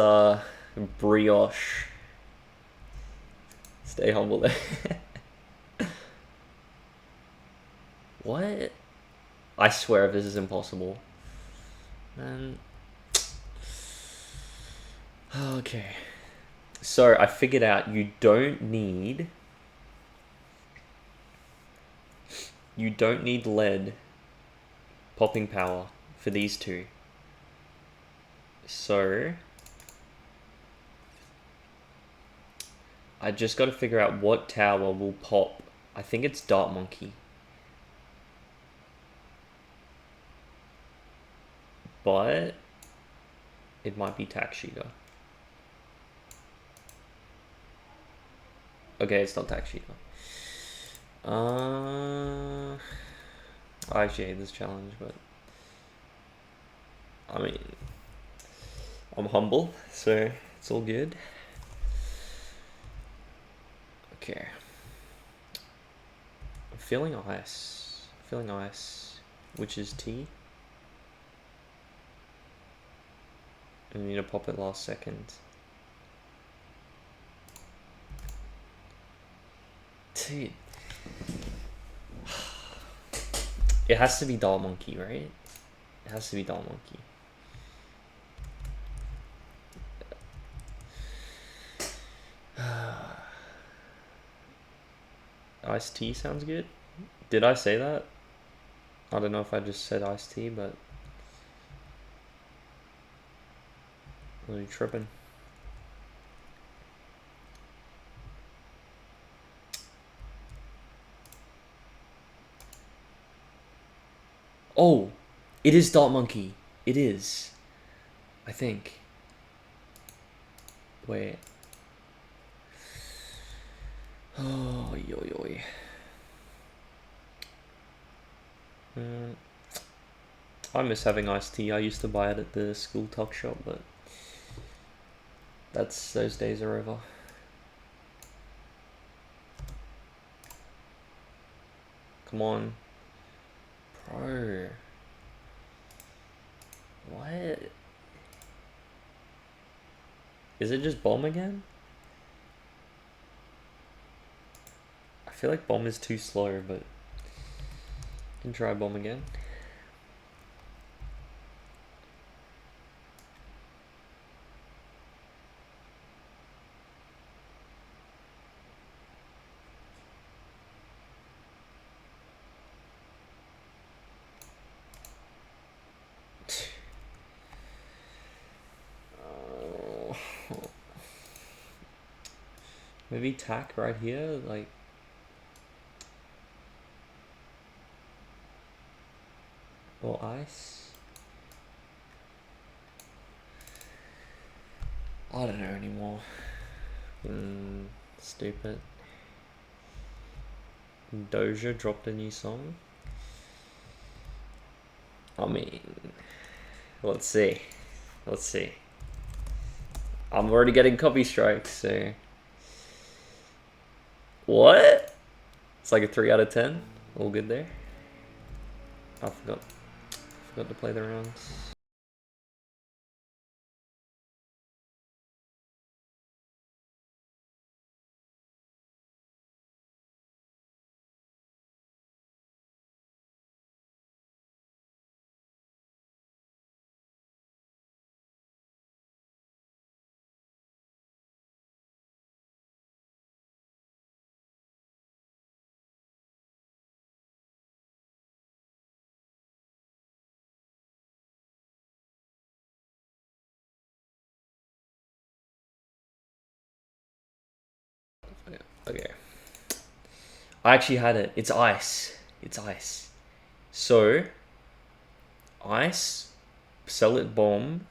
brioche. Stay humble there. What? I swear this is impossible. Man. Okay. So I figured out you don't need lead popping power for these two. So I just got to figure out what tower will pop. I think it's Dart Monkey. But it might be Tax Sheeter. Okay, it's not Tax Sheeter. I actually hate this challenge, but I mean, I'm humble, so it's all good. Okay. I'm feeling ice. Feeling ice, which is tea. I need to pop it last second. Dude. It has to be Doll Monkey, right? It has to be Doll Monkey. Iced tea sounds good. Did I say that? I don't know if I just said iced tea, but really tripping. Oh, it is Dot Monkey. It is. I think. Wait. Oh, yo yo. I miss having iced tea. I used to buy it at the school tuck shop, but those days are over. Come on. Bro. What? Is it just bomb again? I feel like bomb is too slow, but can try bomb again. Maybe tack right here, like. Or ice. I don't know anymore. Stupid. Doja dropped a new song. I mean, let's see. Let's see. I'm already getting copy strikes, so. What? It's like a 3 out of 10. All good there. I forgot to play the rounds. Okay. I actually had it. It's ice. It's ice. So, ice, sell it bomb,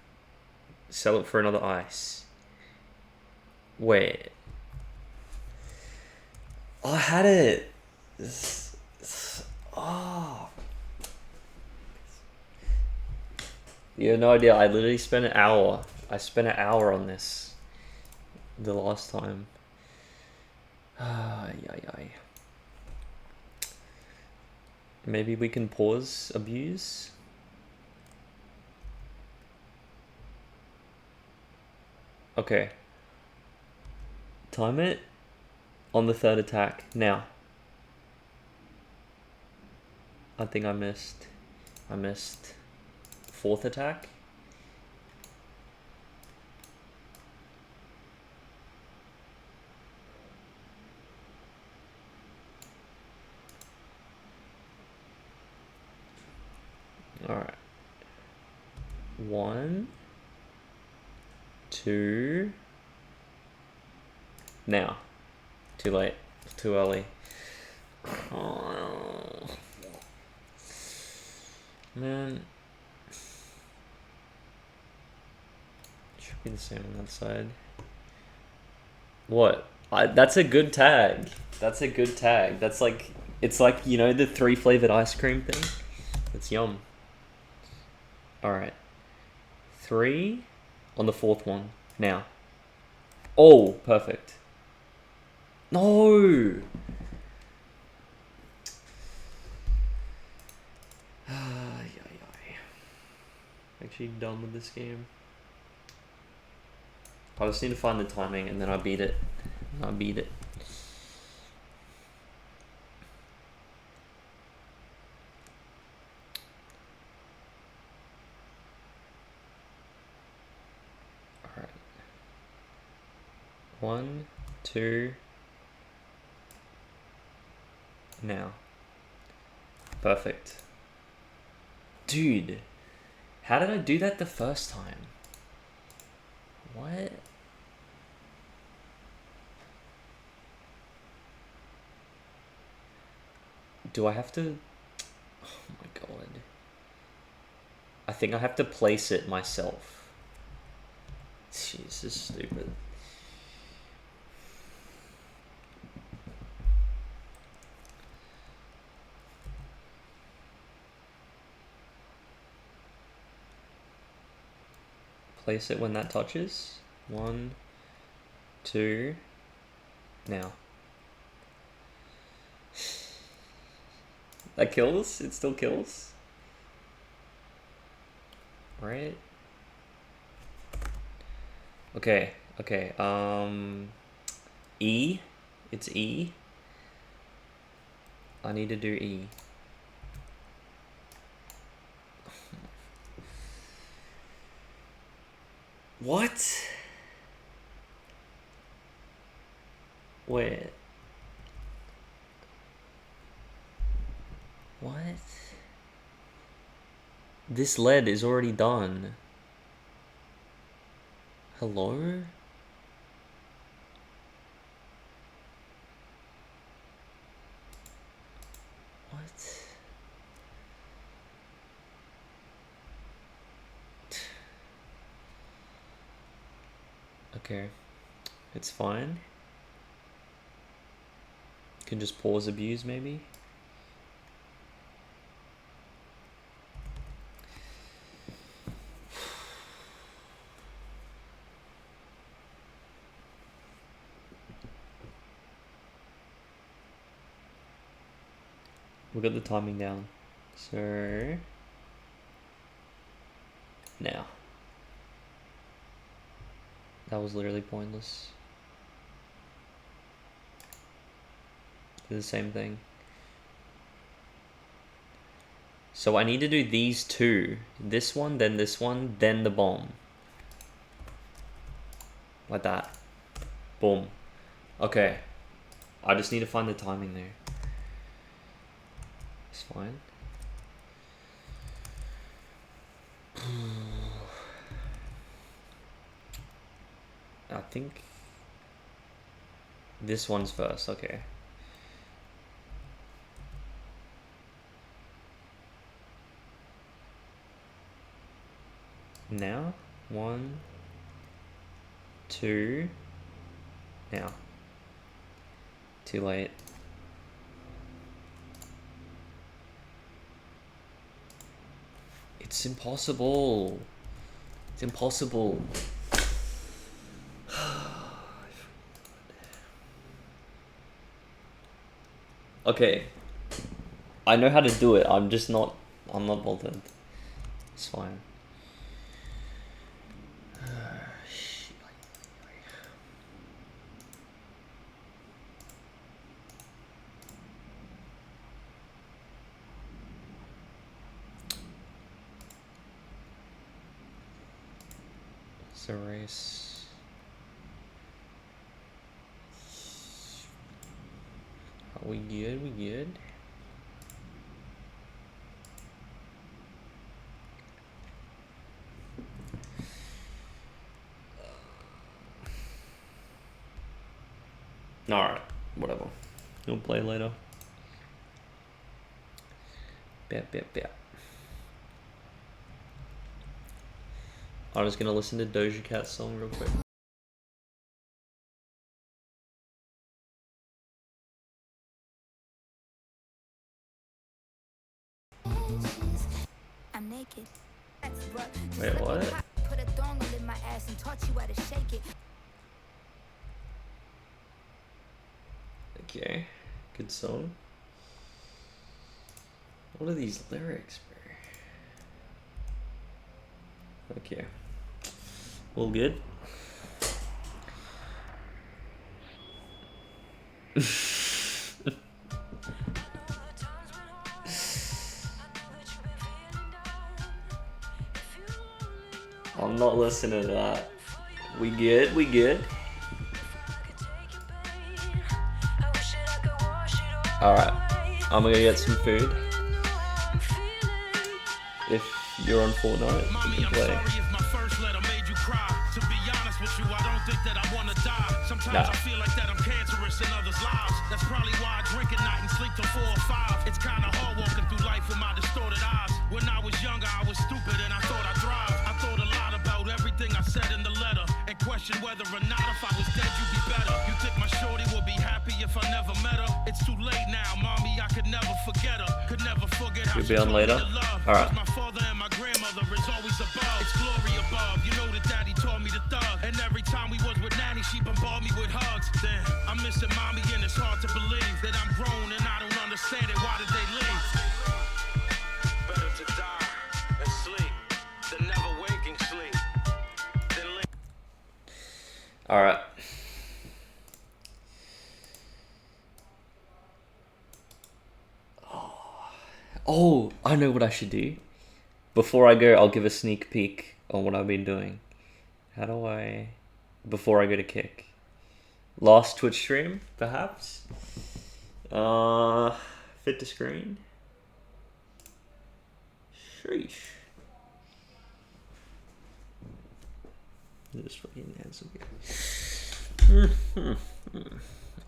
sell it for another ice. Wait. I had it. Oh. You have no idea. I literally spent an hour. I spent an hour on this the last time. Maybe we can pause abuse. Okay. Time it on the 3rd attack now. I think I missed 4th attack. Alright. 1, 2. Now. Too late. Too early. Oh. Man. Should be the same on that side. What? That's a good tag. That's a good tag. That's like It's like, you know, the 3 flavored ice cream thing? It's yum. Alright. 3 on the 4th one. Now. Oh, perfect. No! Actually done with this game. I just need to find the timing and then I beat it. I beat it. Alright. 1, 2. Now. Perfect. Dude. How did I do that the first time? What? Do I have to... Oh my god. I think I have to place it myself. Jeez, this is stupid. Place it when that touches. 1, 2, now. That kills? It still kills? Right? Okay, okay, E. It's E. I need to do E. What? Wait. What? This lead is already done. Hello? What? Okay. It's fine. Can just pause abuse maybe? We got the timing down. So now. That was literally pointless. Do the same thing. So I need to do these two. This one, then the bomb. Like that. Boom. Okay. I just need to find the timing there. It's fine. I think this one's first, okay. Now, 1, 2, now. Too late. It's impossible. It's impossible. Okay. I know how to do it. I'm not bothered. It's fine. Let's erase. Are we good? We good? Alright, whatever. We'll play later. Bet. I'm just gonna listen to Doja Cat's song real quick. I'm naked. Wait, what? Put a dongle in my ass and taught you how to shake it. Okay, good song. What are these lyrics, bro? Okay, all good. I'm not listening to that. We good? We good? Alright, I'm gonna get some food. If you're on Fortnite, you can play. Nah. I feel like that I'm cancerous in others' lives. That's probably why I drink at night and sleep till 4 or 5. It's kinda hard walking through life with my distorted eyes. When I was younger, I was stupid and I thought I'd thrive. I thought a lot about everything I said in the letter and questioned whether or not if I was dead, you'd be better. You think my shorty would be happy if I never met her? It's too late now, mommy. I could never forget her. Could never forget how You'll be on later. Alright. my father and my grandmother is always above. It's glory above. You know that daddy taught me to thug. And every time we was with nanny, she bombarded me with hugs. Damn, I'm missing mommy and it's hard to believe that I'm grown and I don't understand it. Why did they leave? Better to die and sleep than never waking sleep. Alright. Oh, I know what I should do. Before I go, I'll give a sneak peek on what I've been doing. How do I... Before I go to kick. Last Twitch stream, perhaps? Fit to screen? Sheesh. Just fucking handsome here.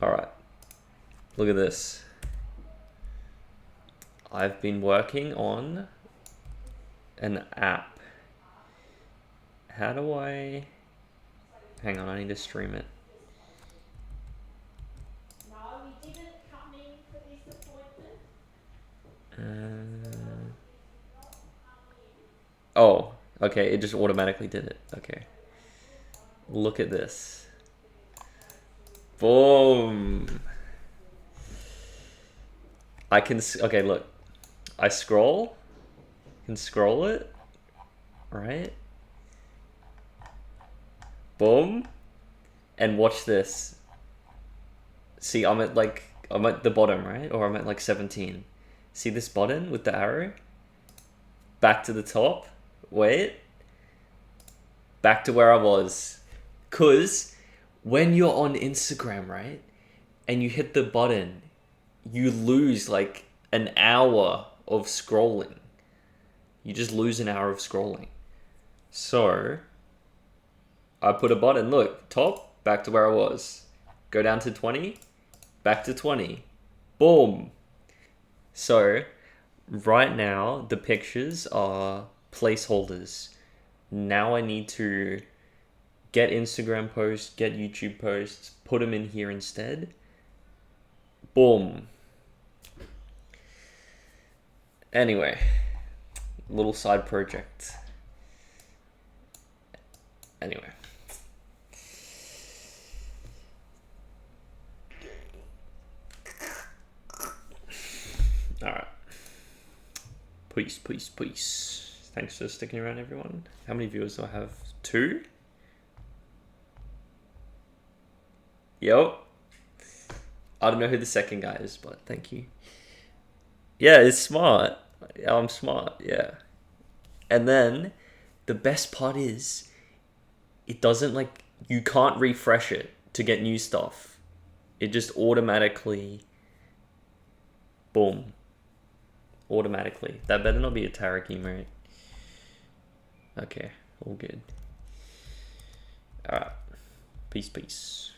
Alright. Look at this. I've been working on an app. How do I... Hang on, I need to stream it. No, we didn't come in for this appointment. Oh, okay, it just automatically did it. Okay. Look at this. Boom. I can... Okay, look. I scroll. Can scroll it. Right? Boom. And watch this. See, I'm at the bottom, right? Or I'm at like 17. See this button with the arrow? Back to the top. Wait. Back to where I was. 'Cause when you're on Instagram, right? And you hit the button, you lose like an hour of scrolling. You just lose an hour of scrolling. So, I put a button, look, top, back to where I was. Go down to 20, back to 20. Boom. So, right now, the pictures are placeholders. Now I need to get Instagram posts, get YouTube posts, put them in here instead. Boom. Anyway, little side project. Anyway. Alright. Peace, peace, peace. Thanks for sticking around, everyone. How many viewers do I have? 2? Yo. I don't know who the second guy is, but thank you. Yeah, it's smart. I'm smart, yeah. And then, the best part is, it doesn't like, you can't refresh it to get new stuff. It just automatically, boom. Automatically. That better not be a Tarek emote. Okay, all good. Alright. Peace, peace.